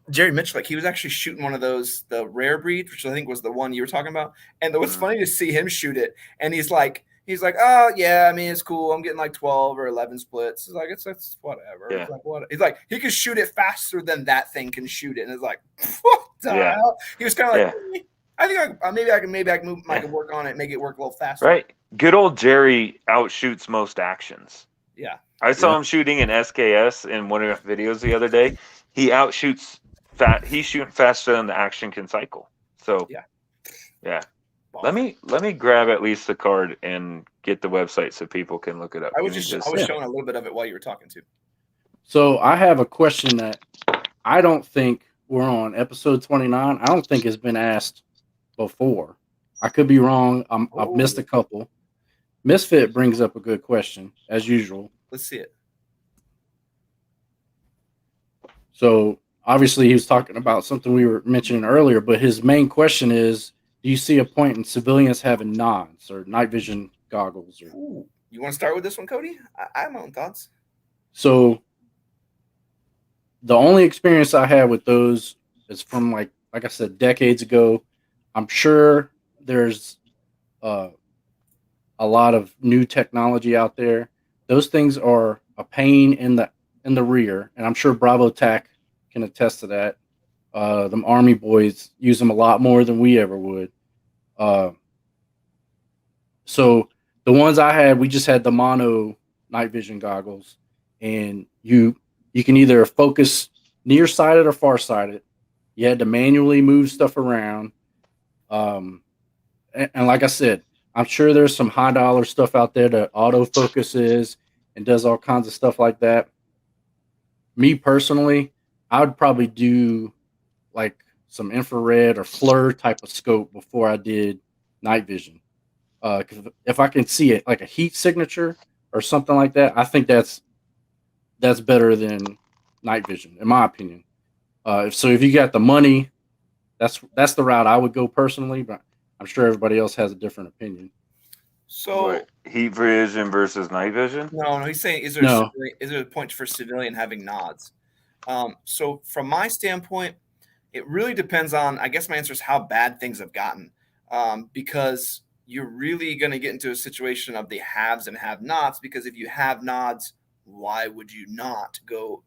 Jerry Mitchell, like he was actually shooting one of those, the rare breed, which I think was the one you were talking about. And it was funny to see him shoot it. And he's like, oh yeah, I mean it's cool. I'm getting like 12 or 11 splits. It's like it's whatever. Yeah. It's like what? He's like he can shoot it faster than that thing can shoot it. And it's like what the hell? He was kind of like, I think maybe I can work on it, make it work a little faster. Right. Good old Jerry outshoots most actions. Yeah. I saw him shooting an SKS in one of the videos the other day. He outshoots he's shooting faster than the action can cycle. So yeah. Let me grab at least the card and get the website so people can look it up. I was showing a little bit of it while you were talking too. So I have a question that I don't think we're on episode 29. I don't think it's been asked before. I could be wrong. I've missed a couple. Misfit brings up a good question as usual. Let's see it. So obviously he was talking about something we were mentioning earlier, but his main question is, do you see a point in civilians having nods or night vision goggles? Ooh, you want to start with this one, Cody? I have my own thoughts. So the only experience I had with those is from like I said, decades ago. I'm sure there's a lot of new technology out there. Those things are a pain in the rear, and I'm sure Bravo Tac can attest to that. Them Army boys use them a lot more than we ever would. So the ones I had, we just had the mono night vision goggles, and you can either focus nearsighted or farsighted. You had to manually move stuff around. And like I said, I'm sure there's some high dollar stuff out there that auto focuses and does all kinds of stuff like that. Me personally, I would probably do like some infrared or FLIR type of scope before I did night vision. 'Cause if I can see it like a heat signature or something like that, I think that's better than night vision, in my opinion. So if you got the money, that's the route I would go personally, but I'm sure everybody else has a different opinion. So heat vision versus night vision? No, he's saying is there a point for civilian having nods? So from my standpoint, it really depends on, I guess my answer is how bad things have gotten, because you're really going to get into a situation of the haves and have nots, because if you have nods, why would you not go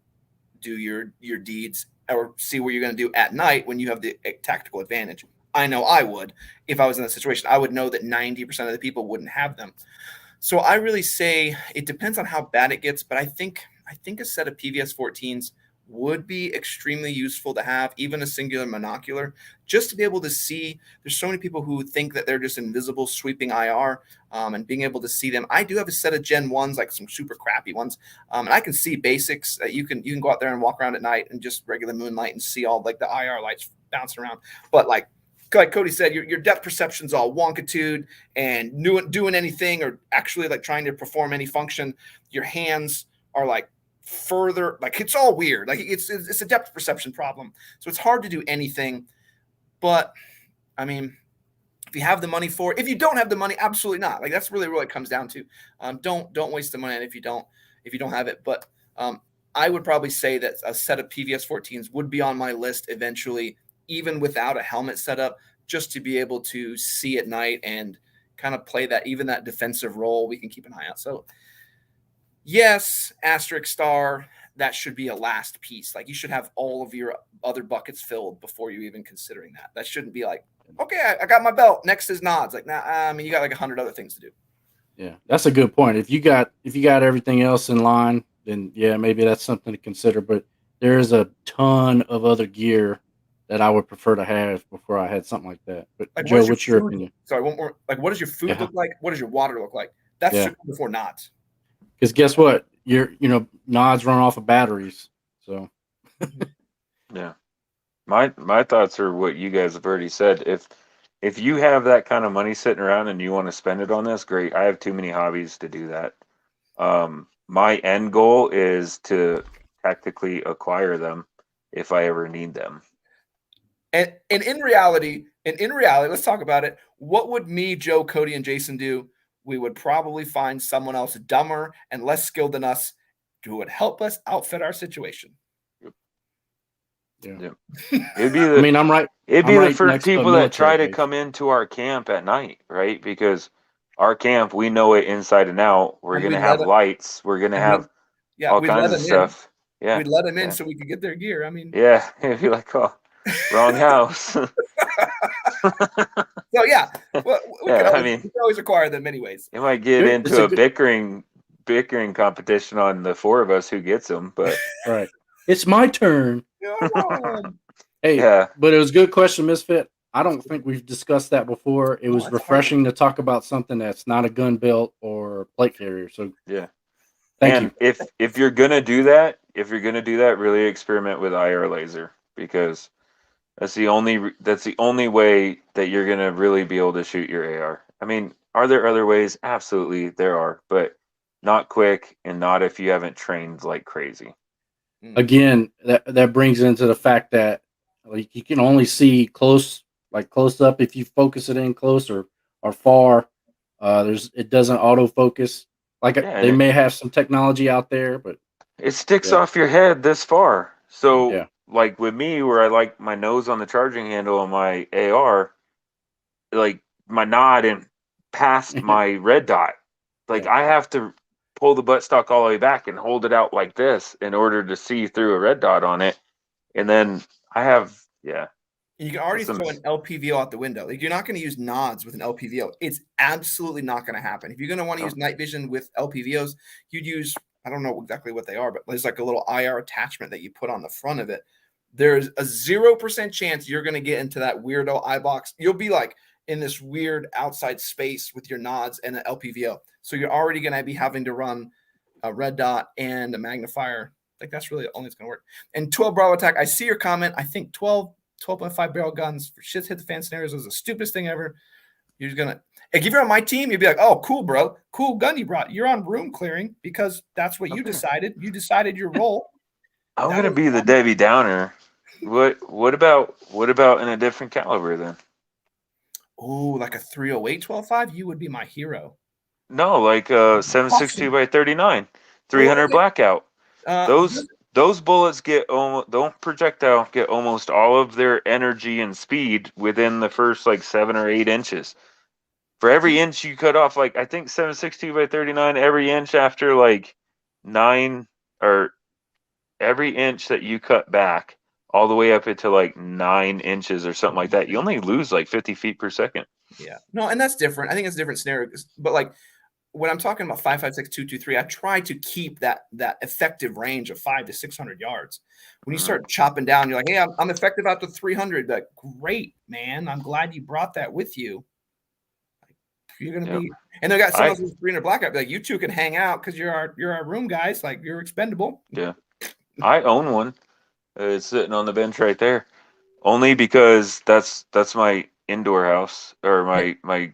do your deeds or see what you're going to do at night when you have the tactical advantage? I know I would. If I was in that situation, I would know that 90% of the people wouldn't have them. So I really say it depends on how bad it gets, but I think a set of PVS 14s would be extremely useful to have, even a singular monocular, just to be able to see. There's so many people who think that they're just invisible sweeping IR, and being able to see them. I do have a set of Gen 1s, like some super crappy ones, and I can see basics. You can go out there and walk around at night and just regular moonlight and see all like the IR lights bouncing around. But like Cody said, your depth perception's all wonkitude and doing anything or actually like trying to perform any function. Your hands are like further, like it's all weird. Like it's a depth perception problem. So it's hard to do anything. But I mean, if you have the money for it, if you don't have the money, absolutely not. Like that's really what it comes down to. Don't waste the money if you don't have it. But I would probably say that a set of PVS 14s would be on my list eventually, even without a helmet setup, just to be able to see at night and kind of play that defensive role. We can keep an eye out. So yes, asterisk star, that should be a last piece. Like you should have all of your other buckets filled before you even considering that. That shouldn't be like, okay, I got my belt. Next is nods. Like, nah, I mean, you got like 100 other things to do. Yeah, that's a good point. If you got everything else in line, then yeah, maybe that's something to consider. But there is a ton of other gear that I would prefer to have before I had something like that. But like, Joe, what's your opinion? Sorry, one more. Like, what does your food look like? What does your water look like? That's should come before nods. Because guess what? Nods run off of batteries. So yeah. My thoughts are what you guys have already said. If if you have that kind of money sitting around and you want to spend it on this, great. I have too many hobbies to do that. My end goal is to tactically acquire them if I ever need them. And in reality, let's talk about it. What would me, Joe, Cody, and Jason do? We would probably find someone else dumber and less skilled than us who would help us outfit our situation. Yeah. It'd be the, I mean, I'm right. It'd be I'm the right first next to a people that try military to base. come into our camp at night, right? Because our camp, we know it inside and out. We're And going to we'd have let it- lights. We're going to have all we'd kinds let of them stuff. in. Yeah. We'd let them in Yeah. so we could get their gear. I mean, Yeah. It'd be like, oh, wrong house. so yeah, well, we Yeah, could always acquire them anyways. it might get It's into a a good- bickering competition on the four of us who gets them, but right. It's my turn. Hey, yeah. but it was a good question, Misfit. I don't think we've discussed that before. It was that's refreshing to talk about something that's not a gun belt or plate carrier. So Yeah. thank And you. if you're gonna do that, really experiment with IR laser, because that's the only way that you're gonna really be able to shoot your AR. I mean, are there other ways? Absolutely, there are, but not quick and not if you haven't trained like crazy. Again, that brings into the fact that like you can only see close up if you focus it in close or far. It doesn't autofocus. Like Yeah, they may have some technology out there, but it sticks Yeah. off your head this far. So, Yeah. like with me, where I like my nose on the charging handle on my AR, like my nod and past my red dot. Like Yeah. I have to pull the buttstock all the way back and hold it out like this in order to see through a red dot on it. And then I have, yeah. You can already throw an LPVO out the window. Like you're not going to use nods with an LPVO. It's absolutely not going to happen. If you're going to want to use night vision with LPVOs, you'd use, I don't know exactly what they are, but there's like a little IR attachment that you put on the front of it. There's a 0% chance you're going to get into that weirdo eye box. You'll be like in this weird outside space with your nods and an LPVO. So you're already going to be having to run a red dot and a magnifier. Like that's really the only it's going to work. And 12 Bravo attack. I see your comment. I think 12.5 barrel guns for shit hit the fan scenarios was the stupidest thing ever. You're just gonna, if you're on my team, you'd be like, oh, cool, bro, cool gun you brought. You're on room clearing because that's what you decided. You decided your role. I'm gonna be the Debbie Downer. What about in a different caliber then? Oh, like a 308 12.5, you would be my hero. No, like 7.62 by 39, 300 blackout. Those bullets don't projectile get almost all of their energy and speed within the first like 7 or 8 inches. For every inch you cut off, like I think 7.62 by 39, every inch after like 9 or every inch that you cut back all the way up into like 9 inches or something like that, you only lose like 50 feet per second. Yeah, no, and that's different. I think it's a different scenario, but like when I'm talking about 5.56, 2.23, I try to keep that effective range of 500 to 600 yards. When you start chopping down, you're like, hey, I'm effective out to 300. Like, great, man. I'm glad you brought that with you. You're gonna be, and they got some of those 300 blackout. Like, you two can hang out because you're our room guys. Like, you're expendable. Yeah, I own one. It's sitting on the bench right there. Only because that's my indoor house or my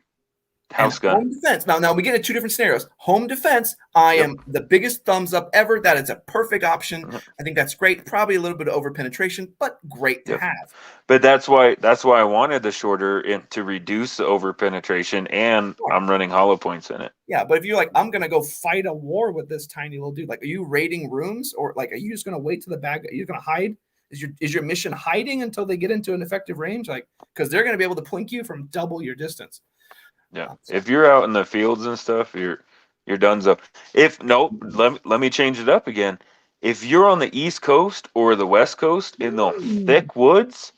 house gun. Home defense. Now we get into two different scenarios. Home defense, I am the biggest thumbs up ever. That is a perfect option. I think that's great. Probably a little bit of over penetration, but great to have. But that's why I wanted the shorter to reduce the over penetration, and I'm running hollow points in it. Yeah, but if you're like, I'm gonna go fight a war with this tiny little dude, like, are you raiding rooms or like, are you just gonna wait to the bag? Are you gonna hide? Is your mission hiding until they get into an effective range? Like, because they're gonna be able to plink you from double your distance. Yeah, if you're out in the fields and stuff, you're done's up. Let me change it up again. If you're on the East Coast or the West Coast in the thick woods,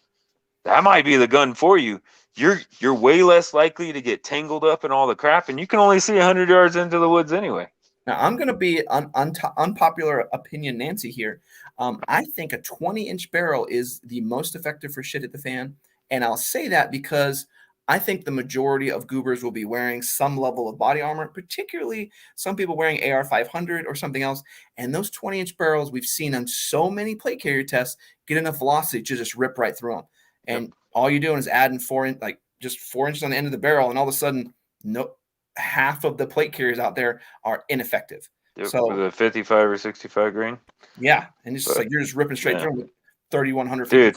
that might be the gun for you. You're way less likely to get tangled up in all the crap, and you can only see 100 yards into the woods anyway. Now, I'm going to be unpopular opinion Nancy here. I think a 20-inch barrel is the most effective for shit at the fan, and I'll say that because I think the majority of goobers will be wearing some level of body armor, particularly some people wearing AR 500 or something else. And those 20-inch barrels we've seen on so many plate carrier tests get enough velocity to just rip right through them. And all you're doing is adding 4 inch, like just 4 inches on the end of the barrel, and all of a sudden, no, half of the plate carriers out there are ineffective. Yep, So with a 55 or 65 grain. yeah, and it's just But, like you're just ripping straight through them with 3,100. Dude,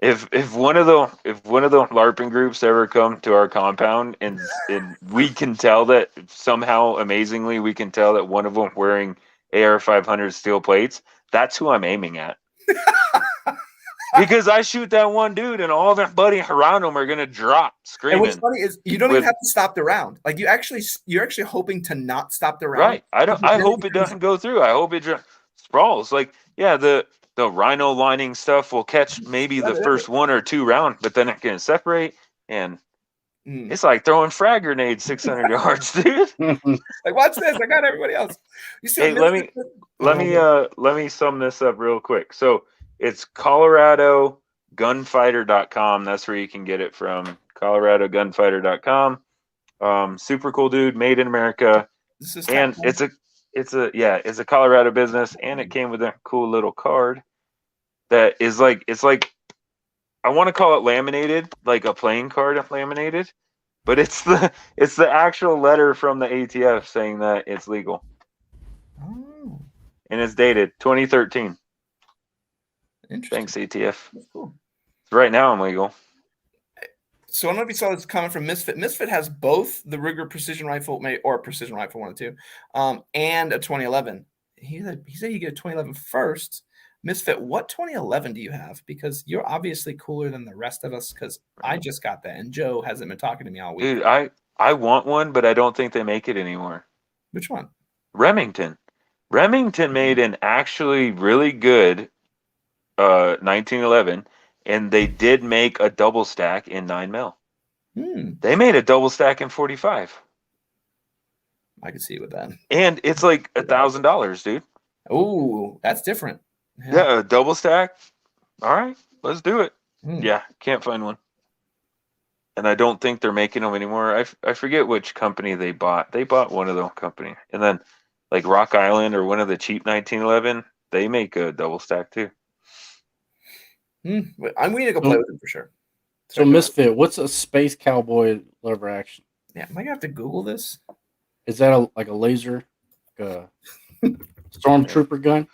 if one of the LARPing groups ever come to our compound and we can tell that somehow amazingly we can tell that one of them wearing AR-500 steel plates, that's who I'm aiming at. Because I shoot that one dude and all their buddy around him are gonna drop screaming. And what's funny is you don't even have to stop the round. Like you're actually hoping to not stop the round. Right. I hope it doesn't go through. I hope it just sprawls. Like, yeah, the rhino lining stuff will catch maybe the first 1 or 2 round, but then it can separate, and it's like throwing frag grenades 600 yards, dude. Like, watch this. I got everybody else. You see? Hey, let me sum this up real quick. So it's ColoradoGunfighter.com. That's where you can get it from. ColoradoGunfighter.com. Super cool dude, made in America, and it's a Colorado business, and it came with a cool little card that is like, it's like, I want to call it laminated, like a playing card laminated, but it's the actual letter from the ATF saying that it's legal. Oh. And it's dated 2013. Interesting. Thanks, ATF. That's cool. Right now I'm legal. So I don't know if you saw this comment from Misfit. Misfit has both the Ruger precision rifle, or precision rifle 1 and 2, and a 2011. He said you get a 2011 first. Misfit, what 2011 do you have? Because you're obviously cooler than the rest of us, because I just got that, and Joe hasn't been talking to me all week. Dude, I want one, but I don't think they make it anymore. Which one? Remington. Remington made an actually really good 1911, and they did make a double stack in 9mm. They made a double stack in 45. I can see it with that. And it's like $1,000, dude. Oh, that's different. Yeah, a double stack. All right, let's do it. Yeah, can't find one. And I don't think they're making them anymore. I forget which company they bought. They bought one of the company. And then like Rock Island or one of the cheap 1911, they make a double stack too. We need to go play with it for sure. So Misfit, what's a Space Cowboy lever action? Yeah, am I gonna have to Google this? Is that like a laser, stormtrooper gun?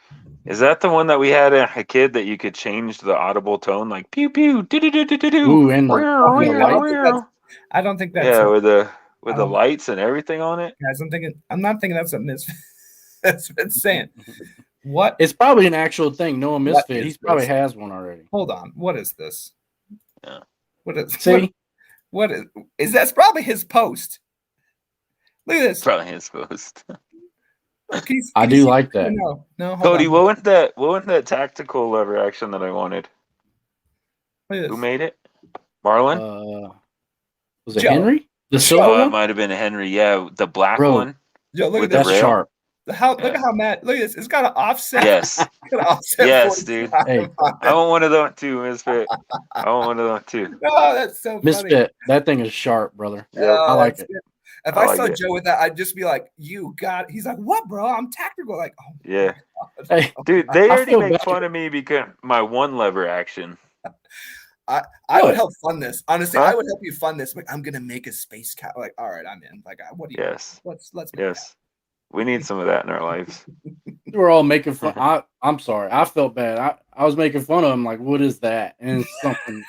Is that the one that we had a kid that you could change the audible tone, like pew pew do do do do do do? Ooh, and I don't think that's with the lights and everything on it. Guys, I'm not thinking that's a Misfit. That's what it's saying. What? It's probably an actual thing. Noah Misfit, he probably has one already. Hold on. What is this? Yeah. What is? See? What is that's probably his post. Look at this. Probably his post. I do like that. No, Cody, what was that tactical lever action that I wanted? Who made it? Marlon? Was it Joe. Henry? The silver one? It might have been a Henry. Yeah, the black one. Yo, look at this. That's sharp. Look at how Matt. Look at this. It's got an offset. Yes. Yes, dude. Hey, I want one of them too, Misfit. I want one of them too. Oh, that's so funny. Misfit, that thing is sharp, brother. Yeah, I like it. If I saw Joe with that, I'd just be like, "You got." He's like, "What, bro? I'm tactical." Like, oh, yeah. Hey, dude, they already make fun of me because my one lever action. I would help fund this. Honestly, I would help you fund this. Like, I'm gonna make a space cat. Like, all right, I'm in. Like, what do you? Yes. Let's. Yes. We need some of that in our lives. We're all making fun. I'm sorry. I felt bad. I was making fun of him. Like, what is that? And it's something.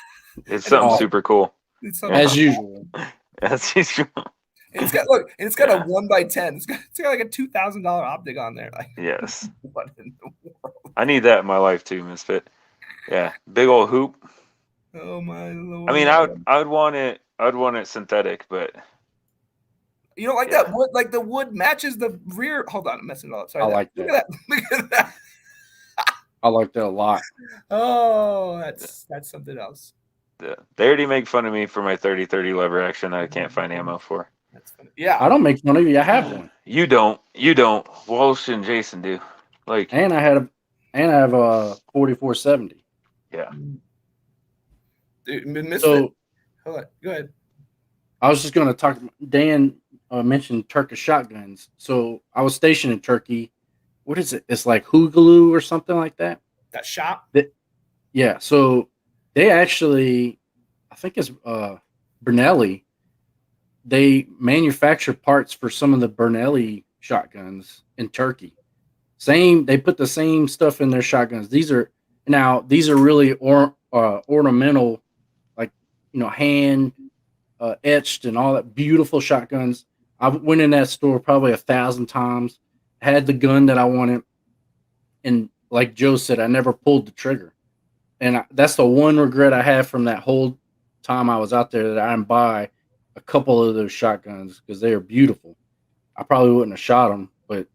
It's something super cool. As usual. As usual. It's got a 1x10. It's got like a $2,000 optic on there. Like, yes. What in the world? I need that in my life too, Misfit. Yeah, big old hoop. Oh my lord. I mean, I would want it. I'd want it synthetic, but you don't like that wood. Like the wood matches the rear. Hold on, I'm messing it up. Sorry. I like that. Look at that. Look at that. I like that a lot. Oh, that's something else. They already make fun of me for my 30-30 lever action that I can't find ammo for. That's funny. Yeah, I don't make fun of you. I have one. You don't. Walsh and Jason do. Like, and I have a 4470. Yeah. Dude, so hold on. Go ahead. I was just going to talk. Dan mentioned Turkish shotguns. So I was stationed in Turkey. What is it? It's like Hoogaloo or something like that. That shop. Yeah. So they actually, I think it's Bernelli, they manufacture parts for some of the Bernelli shotguns in Turkey. They put the same stuff in their shotguns. These are really ornamental, like hand etched and all that beautiful shotguns. I went in that store probably 1,000 times, had the gun that I wanted, and like Joe said, I never pulled the trigger. And that's the one regret I have from that whole time I was out there, that I didn't buy a couple of those shotguns because they are beautiful. I probably wouldn't have shot them, but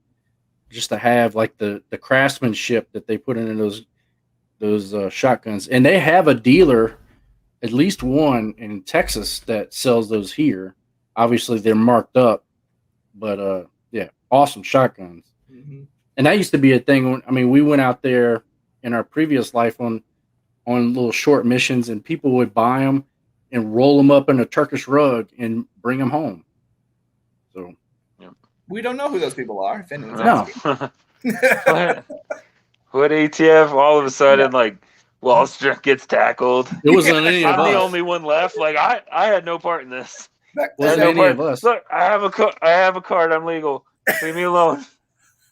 just to have like the craftsmanship that they put into those shotguns. And they have a dealer, at least one in Texas, that sells those here. Obviously they're marked up, but yeah, awesome shotguns. Mm-hmm. And that used to be a thing. We went out there in our previous life on little short missions, and people would buy them and roll them up in a Turkish rug and bring them home. So we don't know who those people are. If anyone's asking. What ATF all of a sudden like Wall Street gets tackled? It wasn't any of us. I'm the only one left. Like I had no part in this. Wasn't any of us. Look, I have a card. I'm legal. Leave me alone.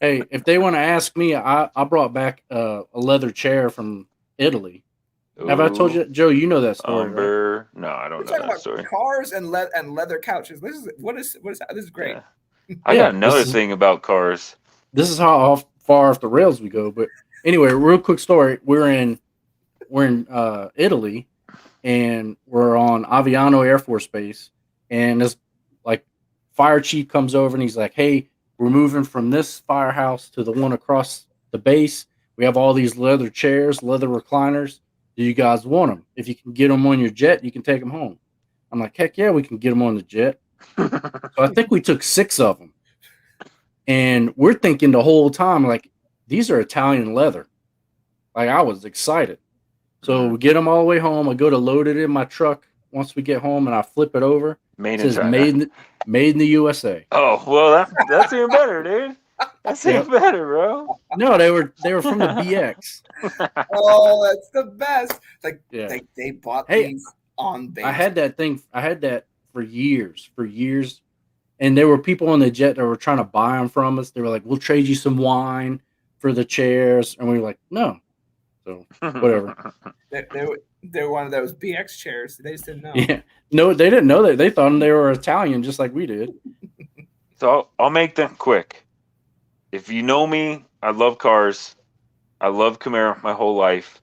Hey, if they want to ask me, I brought back a leather chair from Italy. Ooh. Have I told you, Joe? You know that story, right? No, I don't know that story. Cars and leather couches. This is great. Yeah. I got another thing about cars. This is how far off the rails we go. But anyway, real quick story. We're in Italy, and we're on Aviano Air Force Base, and this like fire chief comes over and he's like, "Hey, we're moving from this firehouse to the one across the base. We have all these leather chairs, leather recliners. Do you guys want them? If you can get them on your jet, you can take them home." I'm like, "Heck yeah, we can get them on the jet." So I think we took 6 of them. And we're thinking the whole time, like, these are Italian leather. Like, I was excited. So we get them all the way home. I go to load it in my truck once we get home, and I flip it over. Made it says made in the USA. Oh, well, that's even better, dude. That's even better, bro. No, they were from the BX. Oh, that's the best. Like, they bought these on base. I had that for years. And there were people on the jet that were trying to buy them from us. They were like, "We'll trade you some wine for the chairs." And we were like, "No." So whatever. They were one of those BX chairs. They just didn't know. Yeah. No, they didn't know that. They thought they were Italian just like we did. So I'll make them quick. If you know me, I love cars. I love Camaro my whole life.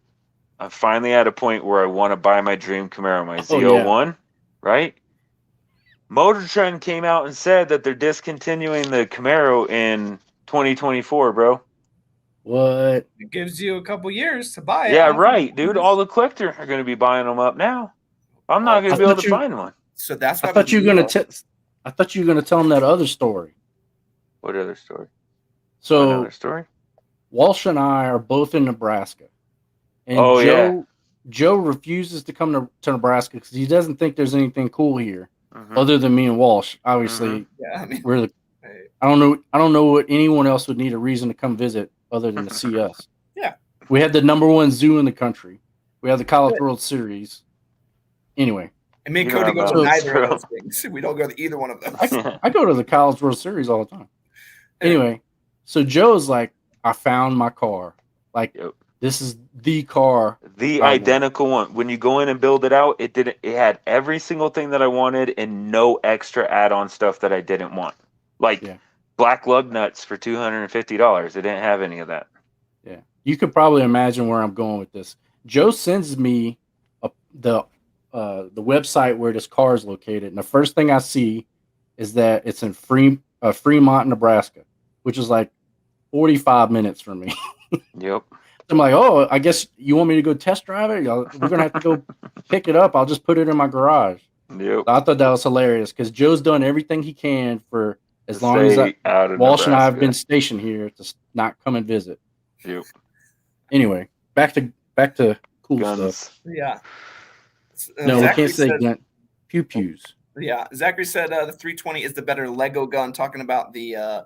I'm finally at a point where I want to buy my dream Camaro, my Z01, right? Motor Trend came out and said that they're discontinuing the Camaro in 2024, bro. What? It gives you a couple years to buy it. Yeah, right, dude. All the collectors are going to be buying them up now. I'm not going to be able to find one. So that's why I thought you were going to tell them that other story. What other story? So another story? Walsh and I are both in Nebraska. And Joe refuses to come to Nebraska because he doesn't think there's anything cool here. Other than me and Walsh, obviously, I don't know what anyone else would need a reason to come visit other than to see us. Yeah, we had the #1 zoo in the country. We had the College World Series. Anyway, and me and Cody go to neither of those things. We don't go to either one of those. I go to the College World Series all the time. Anyway, so Joe's like, "I found my car. Like, this is the car, the identical one. When you go in and build it out, it had every single thing that I wanted and no extra add-on stuff that I didn't want. Like black lug nuts for $250. It didn't have any of that." Yeah, you could probably imagine where I'm going with this. Joe sends me the website where this car is located, and the first thing I see is that it's in Fremont, Nebraska, which is like 45 minutes from me. Yep. I'm like, "Oh, I guess you want me to go test drive it? We're going to have to go pick it up. I'll just put it in my garage." Yep. So I thought that was hilarious because Joe's done everything he can for as long as Walsh and I have been stationed here to not come and visit. Yep. Anyway, back to cool guns. stuff. Yeah. No, we can't say gun. Pew-pews. Yeah. Zachary said the 320 is the better Lego gun, talking about the,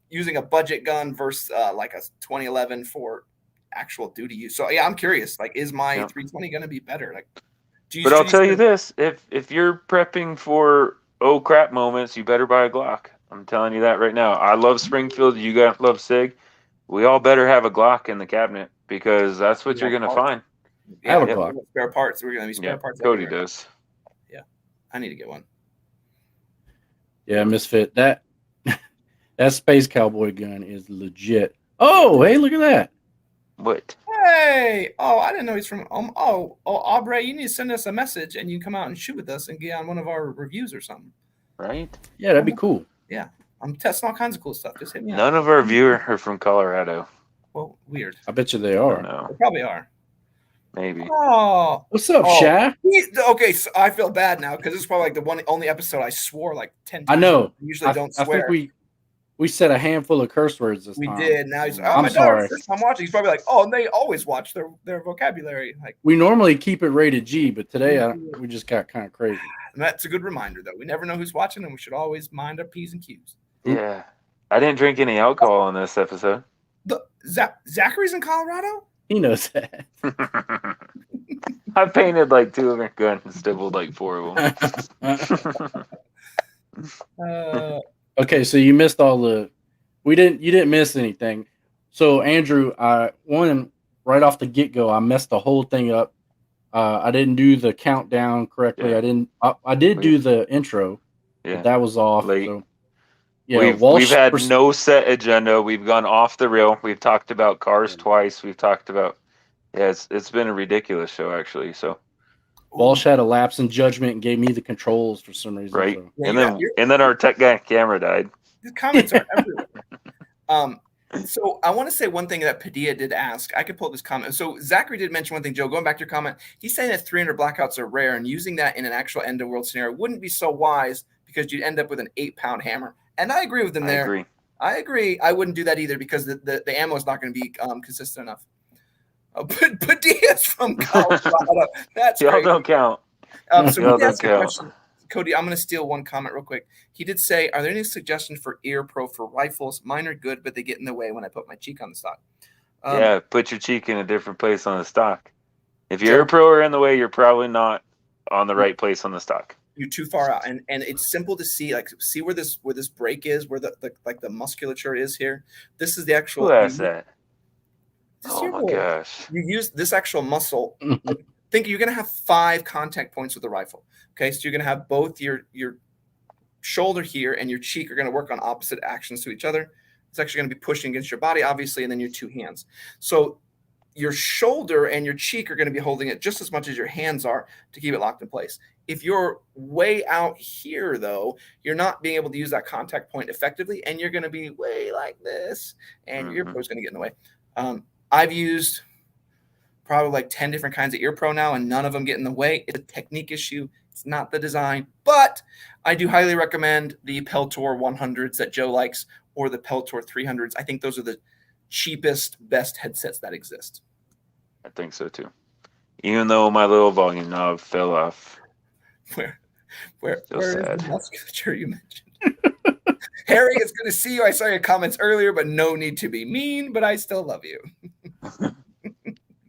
using a budget gun versus like a 2011 for actual duty use. So yeah, I'm curious. Like, is my 320 going to be better? Like, But I'll tell you this: if you're prepping for oh crap moments, you better buy a Glock. I'm telling you that right now. I love Springfield. You guys love Sig. We all better have a Glock in the cabinet because that's what you're gonna find. I have a Glock. Spare parts. We're gonna be spare parts. Cody everywhere. does. Yeah, I need to get one. Yeah, Misfit. That Space Cowboy gun is legit. Oh, hey, look at that. What? Hey! Oh, I didn't know he's from. Aubrey, you need to send us a message and you can come out and shoot with us and get on one of our reviews or something. Right? Yeah, that'd be cool. Yeah, I'm testing all kinds of cool stuff. Just hit me up. None of our viewers are from Colorado. Well, weird. I bet you they are. No, They probably are. maybe. Oh, what's up, Shy? Okay, so I feel bad now because this is probably like the only episode I swore like 10 times. I know. I usually don't swear. I think we said a handful of curse words this time. We did. Now he's I'm my sorry. First time watching. He's probably like, oh, and they always watch their vocabulary. Like we normally keep it rated G, but today we just got kind of crazy. And that's a good reminder, though. We never know who's watching, and we should always mind our P's and Q's. Yeah, I didn't drink any alcohol on this episode. Zachary's in Colorado. He knows that. I painted like 2 of her guns and stippled like 4 of them. Okay, so you missed all the. You didn't miss anything. So Andrew, one right off the get go, I messed the whole thing up. I didn't do the countdown correctly. Yeah. I did do the intro. Yeah, but that was off. Late. So, yeah, we've had no set agenda. We've gone off the rail. We've talked about cars twice. We've talked about it's been a ridiculous show actually. So Walsh had a lapse in judgment and gave me the controls for some reason. Right, So. Yeah, and then our tech guy camera died. The comments are everywhere. So I want to say one thing that Padilla did ask. I could pull this comment. So Zachary did mention one thing, Joe, going back to your comment. He's saying that 300 blackouts are rare, and using that in an actual end of world scenario wouldn't be so wise because you'd end up with an 8-pound hammer. And I agree with him there. I agree. I wouldn't do that either because the ammo is not going to be consistent enough. Padilla's from Colorado. That's Y'all great. don't count. So he asked a question. Cody, I'm going to steal one comment real quick. He did say, are there any suggestions for ear pro for rifles? Mine are good, but they get in the way when I put my cheek on the stock. Yeah, put your cheek in a different place on the stock. If your ear pro are in the way, you're probably not on the right place on the stock. You're too far out. And it's simple to see, like, see where this break is, where the musculature is here. This is the actual. Who has that? Oh my gosh. You use this actual muscle. Think you're going to have 5 contact points with the rifle. Okay, so you're going to have both your shoulder here and your cheek are going to work on opposite actions to each other. It's actually going to be pushing against your body, obviously, and then your 2 hands. So your shoulder and your cheek are going to be holding it just as much as your hands are to keep it locked in place. If you're way out here, though, you're not being able to use that contact point effectively, and you're going to be way like this, and your ear pro is going to get in the way. I've used probably like 10 different kinds of ear pro now, and none of them get in the way. It's a technique issue. It's not the design, but I do highly recommend the Peltor 100s that Joe likes or the Peltor 300s. I think those are the cheapest, best headsets that exist. I think so too. Even though my little volume knob fell off. Where is sad. the musculature you mentioned? Harry, it's good to see you. I saw your comments earlier, but no need to be mean, but I still love you.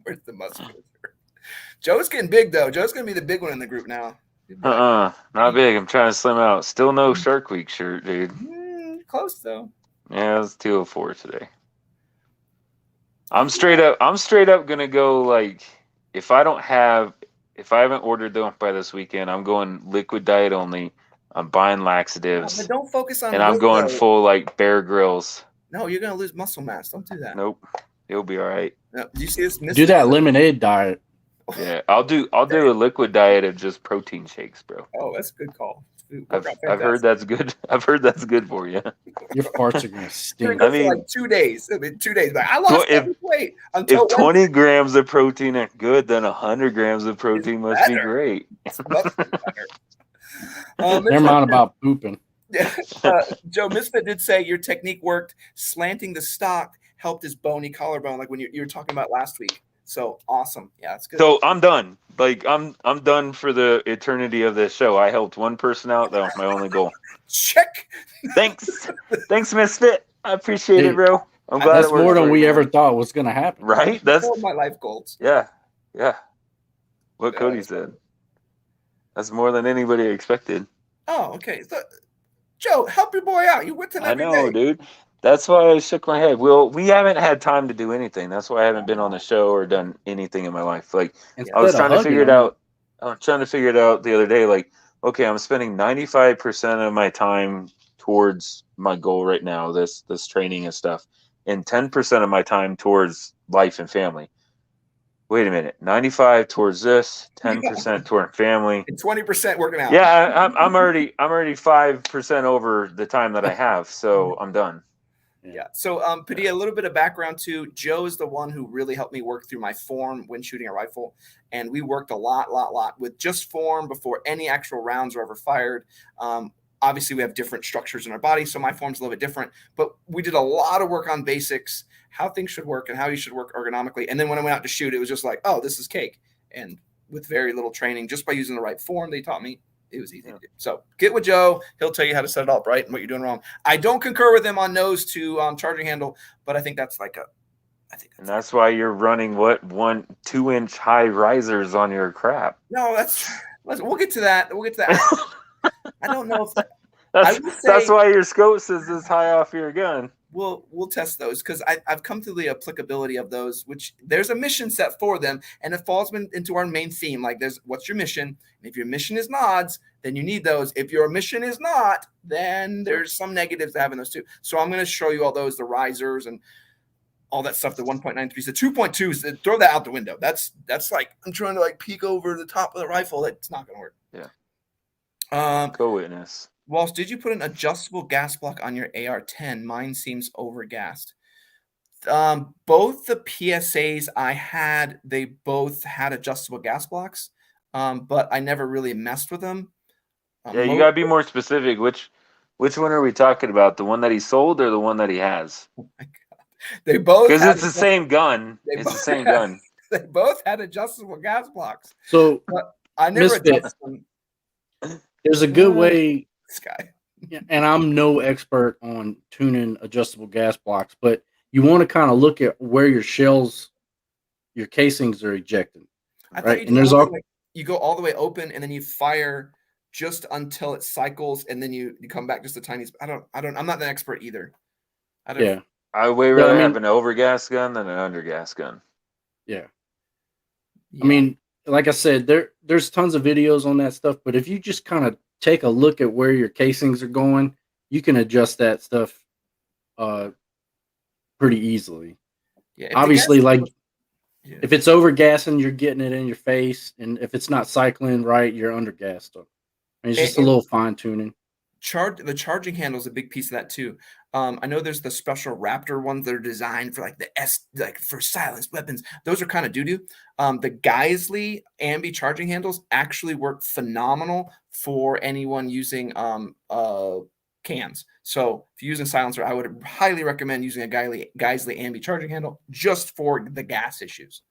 Where's the musculature? Joe's getting big, though. Joe's going to be the big one in the group now. Not big. I'm trying to slim out. Still no Shark Week shirt, dude. Close, though. Yeah, it's 204 today. I'm straight up going to go, like, if I haven't ordered them by this weekend, I'm going liquid diet only. I'm buying laxatives. But don't focus on. And I'm going full like Bear Grylls. No, you're gonna lose muscle mass. Don't do that. Nope, it'll be all right. No, do you see this? Do that lemonade diet. Yeah, I'll do a liquid diet of just protein shakes, bro. Oh, that's a good call. I've heard that's good. I've heard that's good for you. Your farts are gonna stink. I mean, like 2 days. 2 days. But I lost weight until if 20 grams of protein are good, then 100 grams of protein must be great. Never mind about pooping. Joe Misfit did say your technique worked. Slanting the stock helped his bony collarbone, like when you were talking about last week. So awesome. Yeah, it's good. So I'm done. Like I'm done for the eternity of this show. I helped one person out. That was my only goal. Check. Thanks, Misfit. I appreciate it, bro. I'm glad that's more than we ever thought was gonna happen. Right? That's one of my life goals. Yeah. What Cody said. That's more than anybody expected. Oh, okay. So, Joe, help your boy out. You with him I every know, day. dude. That's why I shook my head. Well, we haven't had time to do anything. That's why I haven't been on the show or done anything in my life. Like I was Instead of trying to hugging figure it them, out. I was trying to figure it out the other day. Like, okay, I'm spending 95% of my time towards my goal right now, this training and stuff, and 10% of my time towards life and family. Wait a minute, 95 towards this, 10% toward family. And 20% working out. Yeah, I'm already 5% over the time that I have, so I'm done. Yeah. So, Padilla, a little bit of background too. Joe is the one who really helped me work through my form when shooting a rifle, and we worked a lot with just form before any actual rounds were ever fired. Obviously, we have different structures in our body, so my form's a little bit different. But we did a lot of work on basics, how things should work, and how you should work ergonomically. And then when I went out to shoot, it was just like, oh, this is cake. And with very little training, just by using the right form, they taught me. It was easy to do. So get with Joe. He'll tell you how to set it up right and what you're doing wrong. I don't concur with him on nose to charging handle, but I think that's like and that's why you're running 1-2 inch high risers on your crap. No, we'll get to that. We'll get to that. I don't know if that. That's why your scope says this high off your gun. We'll test those because I've come to the applicability of those, which there's a mission set for them, and it falls into our main theme. Like, there's what's your mission? And if your mission is nods, then you need those. If your mission is not, then there's some negatives to having those too. So I'm going to show you all those, the risers and all that stuff. The 1.93s, the 2.2s. Throw that out the window. That's like I'm trying to like peek over the top of the rifle. That's not going to work. Yeah. Co-witness. Walsh, did you put an adjustable gas block on your AR-10? Mine seems overgassed. Both the PSAs I had, they both had adjustable gas blocks, but I never really messed with them. Yeah, you gotta be more specific. Which one are we talking about? The one that he sold or the one that he has? Oh my God. They both, because it's the same gun. It's the same gun. They both had adjustable gas blocks. So but I never adjusted them. There's a good way. This guy. And I'm no expert on tuning adjustable gas blocks, but you want to kind of look at where your shells, your casings are ejected. Right? And there's you go all the way open and then you fire just until it cycles and then you come back just a tiny. I'm not an expert either. I way rather have an overgas gun than an undergas gun. Yeah. I mean, like I said, there's tons of videos on that stuff, but if you just kind of take a look at where your casings are going, you can adjust that stuff pretty easily. Yeah, obviously, if it's overgassing, you're getting it in your face, and if it's not cycling right, you're undergassed. And it's just a little fine tuning. The charging handle is a big piece of that too. I know there's the special Raptor ones that are designed for for silenced weapons. Those are kind of doo-doo. The Geisley ambi charging handles actually work phenomenal for anyone using cans. So if you're using silencer, I would highly recommend using a Geisley ambi charging handle just for the gas issues.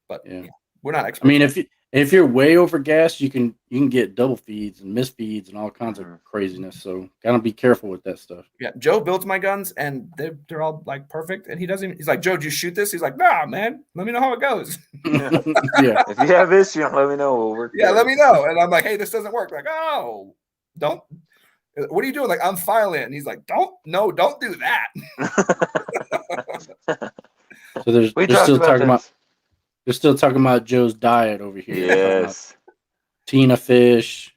But yeah, we're not experts. I mean, if you're way over gas, you can get double feeds and misfeeds and all kinds of craziness. So gotta be careful with that stuff. Yeah, Joe builds my guns and they're all like perfect. And he's like, Joe, did you shoot this? He's like, nah, man, let me know how it goes. Yeah. If you have issue, let me know. We'll work. Yeah, let me know. And I'm like, hey, this doesn't work. Like, oh, don't. What are you doing? Like, I'm filing it. And he's like, don't do that. So they're still talking about Joe's diet over here. Yes. Tuna fish,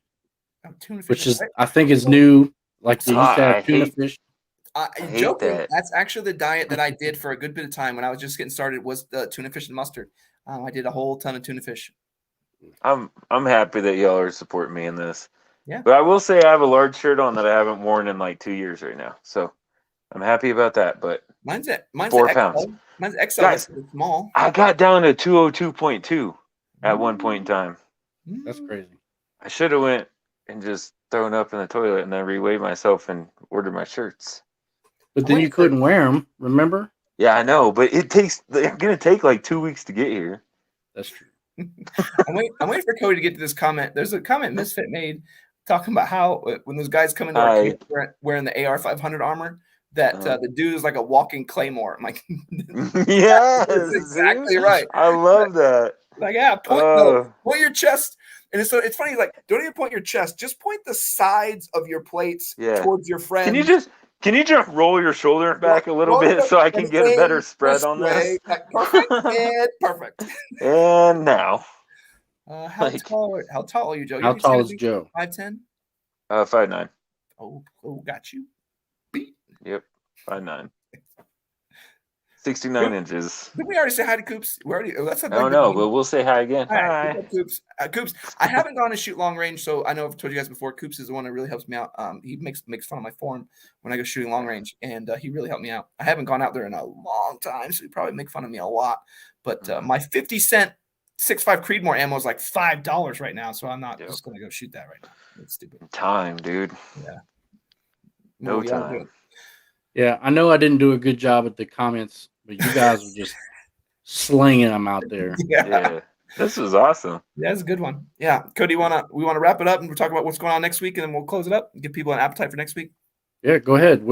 which is, I think, is new. Like they used to have tuna fish. Joking, that's actually the diet that I did for a good bit of time when I was just getting started. Was the tuna fish and mustard. I did a whole ton of tuna fish. I'm happy that y'all are supporting me in this. Yeah. But I will say I have a large shirt on that I haven't worn in like 2 years right now. So I'm happy about that. But mine's 4 pounds. Mine's XL. Guys, small. I got down to 202.2 at one point in time. That's crazy. I should have went and just thrown up in the toilet and then reweighed myself and ordered my shirts. But then you couldn't wear them, remember? Yeah, I know, but they're going to take like 2 weeks to get here. That's true. I'm waiting for Cody to get to this comment. There's a comment Misfit made talking about how when those guys come into our camp wearing the AR-500 armor, that the dude is like a walking claymore. I'm like, yes, that's exactly right. I love that. Like, yeah, point your chest And so it's funny, like, don't even point your chest, just point the sides of your plates towards your friend. Can you just roll your shoulder back a little bit so I can get a better spread on this? Perfect and perfect. And now. How tall are you, Joe? How tall is Joe? 5'10"? 5'9". Oh, got you. Yep, 5'9". 69 inches. Did we already say hi to Coops? That's I don't know, but we'll say hi again. Hi. Coops. Coops. I haven't gone to shoot long range, so I know I've told you guys before. Coops is the one that really helps me out. He makes fun of my form when I go shooting long range, and he really helped me out. I haven't gone out there in a long time, so he probably make fun of me a lot. But my 50-cent 6.5 Creedmoor ammo is like $5 right now, so I'm not just going to go shoot that right now. It's stupid. Time, dude. Yeah. No time. Yeah, I know I didn't do a good job at the comments, but you guys were just slinging them out there. Yeah. This was awesome. Yeah, that's a good one. Yeah. Cody, we want to wrap it up and we'll talk about what's going on next week, and then we'll close it up and give people an appetite for next week. Yeah, go ahead.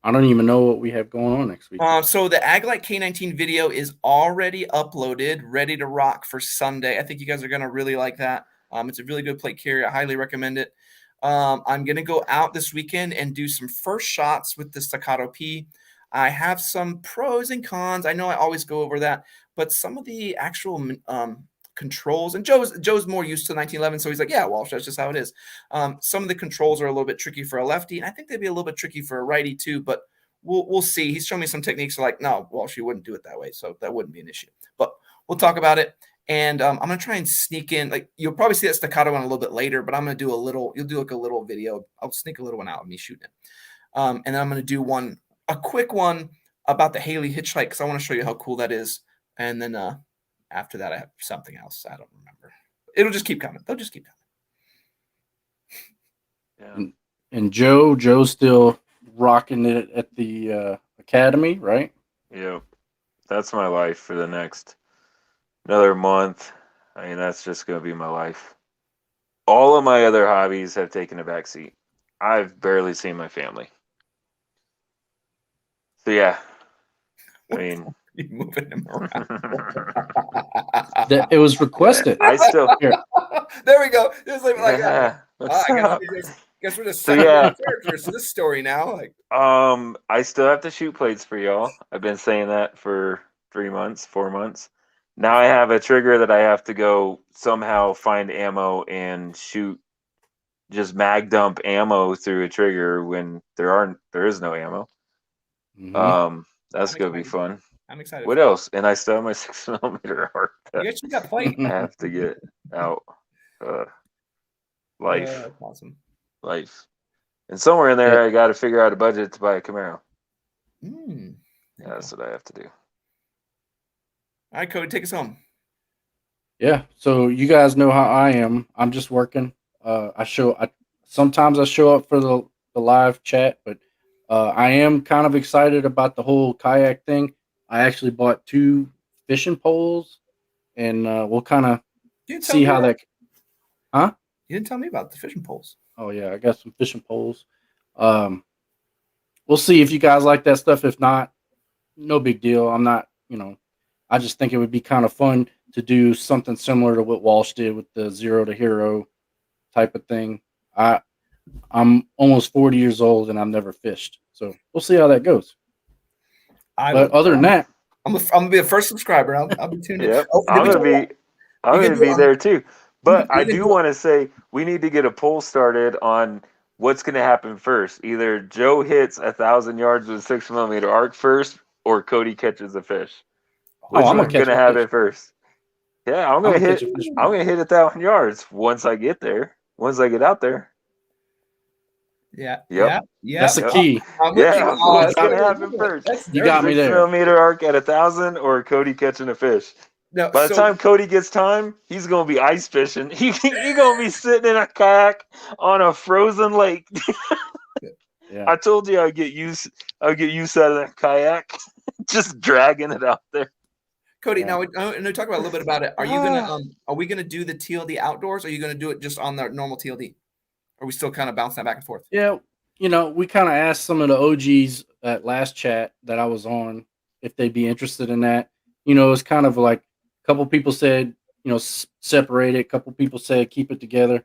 I don't even know what we have going on next week. So the Aglite K19 video is already uploaded, ready to rock for Sunday. I think you guys are going to really like that. It's a really good plate carrier. I highly recommend it. I'm going to go out this weekend and do some first shots with the Staccato P. I have some pros and cons. I know I always go over that, but some of the actual controls, and Joe's more used to 1911, so he's like, yeah, Walsh, that's just how it is. Some of the controls are a little bit tricky for a lefty, and I think they'd be a little bit tricky for a righty too, but we'll see. He's showing me some techniques like, no, Walsh, you wouldn't do it that way, so that wouldn't be an issue. But we'll talk about it. And I'm going to try and sneak in, like, you'll probably see that Staccato one a little bit later, but I'm going to do you'll do like a little video. I'll sneak a little one out of me shooting it. And then I'm going to do a quick one about the Haley hitchhike, because I want to show you how cool that is. And then after that, I have something else. I don't remember. It'll just keep coming. They'll just keep coming. Yeah. And Joe's still rocking it at the academy, right? Yeah. That's my life for the next another month. I mean, that's just going to be my life. All of my other hobbies have taken a back seat. I've barely seen my family. So, yeah. I mean, you're moving him around. It was requested. I still. There we go. It was like, yeah. I guess we're just so, yeah. characters to this story now. Like, I still have to shoot plates for y'all. I've been saying that for 4 months. Now I have a trigger that I have to go somehow find ammo and shoot just mag dump ammo through a trigger when there is no ammo. Mm-hmm. That's gonna be fun. I'm excited. What else? And I still have my 6mm arc. You actually got plate. I have to get out. Life. Awesome. Life. And somewhere in there, I got to figure out a budget to buy a Camaro. That's what I have to do. All right, Cody, take us home. Yeah. So you guys know how I am. I'm just working. Sometimes I show up for the live chat, but I am kind of excited about the whole kayak thing. I actually bought 2 fishing poles, and we'll kind of see how that. Huh? You didn't tell me about the fishing poles. Oh yeah, I got some fishing poles. We'll see if you guys like that stuff. If not, no big deal. I'm not, I just think it would be kind of fun to do something similar to what Walsh did with the 0 to hero type of thing. I'm almost 40 years old and I've never fished, so we'll see how that goes. But other than that, I'm gonna be the first subscriber. I'll be tuned in. Yep. I'm gonna be there too. But I do want to say we need to get a poll started on what's going to happen first. Either Joe hits 1,000 yards with 6mm arc first, or Cody catches a fish. Which one's going to have it first? Yeah, I'm going to hit 1,000 yards once I get there. Once I get out there. Yeah. Yep. Yeah. That's the key. What's going to happen first? You got me there. 6mm arc at 1,000, or Cody catching a fish. No, by the time Cody gets time, he's gonna be ice fishing. He's gonna be sitting in a kayak on a frozen lake. Yeah. I told you I'd get use out of that kayak, just dragging it out there. Cody, now and we talk about a little bit about it. Are you gonna are we gonna do the TLD outdoors? Or are you gonna do it just on the normal TLD? Or are we still kind of bouncing that back and forth? Yeah, we kind of asked some of the OGs at last chat that I was on if they'd be interested in that. It's kind of like. Couple people said, separate it. A couple people said keep it together.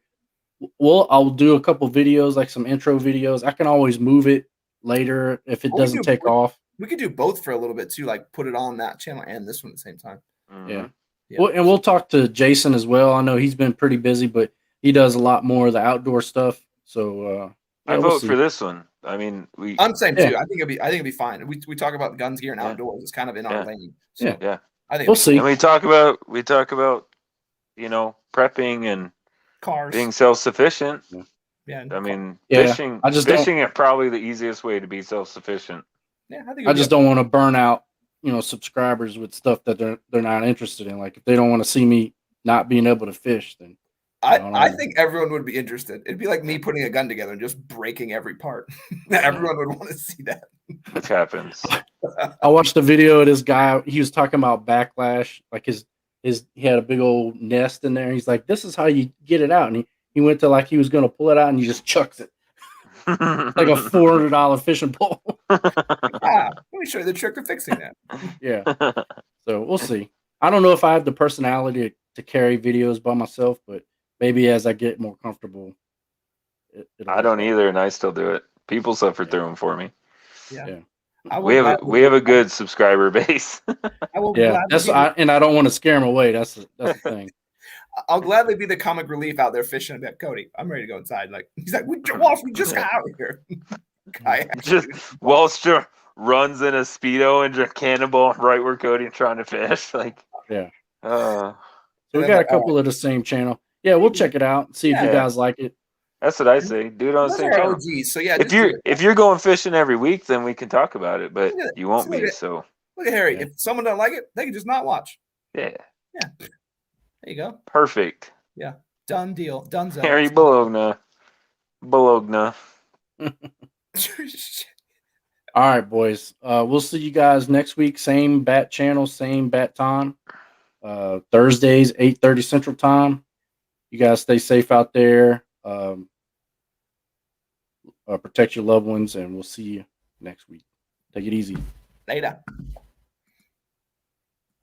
Well, I'll do a couple videos, like some intro videos. I can always move it later if it doesn't take off. We could do both for a little bit too, like put it on that channel and this one at the same time. Yeah. Well, and we'll talk to Jason as well. I know he's been pretty busy, but he does a lot more of the outdoor stuff. So I vote for this one. I mean, I'm saying too. I think it'd be fine. We talk about guns, gear, and outdoors. It's kind of in our lane. So yeah. I think we'll see. And we talk about prepping and cars, being self-sufficient. Yeah. I mean, fishing. Fishing is probably the easiest way to be self-sufficient. Yeah, I just don't want to burn out, subscribers with stuff that they're not interested in. Like if they don't want to see me not being able to fish, then I think everyone would be interested. It'd be like me putting a gun together and just breaking every part. Everyone would want to see that. Which happens. I watched a video of this guy. He was talking about backlash. Like he had a big old nest in there. He's like, this is how you get it out. And he went to he was going to pull it out and he just chucks it. Like a $400 fishing pole. Let me show you the trick of fixing that. Yeah. So we'll see. I don't know if I have the personality to carry videos by myself, but maybe as I get more comfortable. I don't either, and I still do it. People suffer through them for me. Yeah. We have a good subscriber base. And I don't want to scare them away. That's the thing. I'll gladly be the comic relief out there fishing. I'll be like, Cody, I'm ready to go inside. Like he's like, we just got out of here. Walsh runs in a Speedo and just cannonball right where Cody's trying to fish. So we got a couple of the same channel. Yeah, we'll check it out and see if you guys like it. That's what I say. Do it on the same channel. OGs. So yeah, if you're going fishing every week, then we can talk about it. But you won't be. So look at Harry. If someone doesn't like it, they can just not watch. Yeah. There you go. Perfect. Yeah. Done deal. Done. Harry Bologna. All right, boys. We'll see you guys next week. Same bat channel, same bat time. Thursdays, 8:30 Central Time. You guys stay safe out there. Protect your loved ones, and we'll see you next week. Take it easy. Later.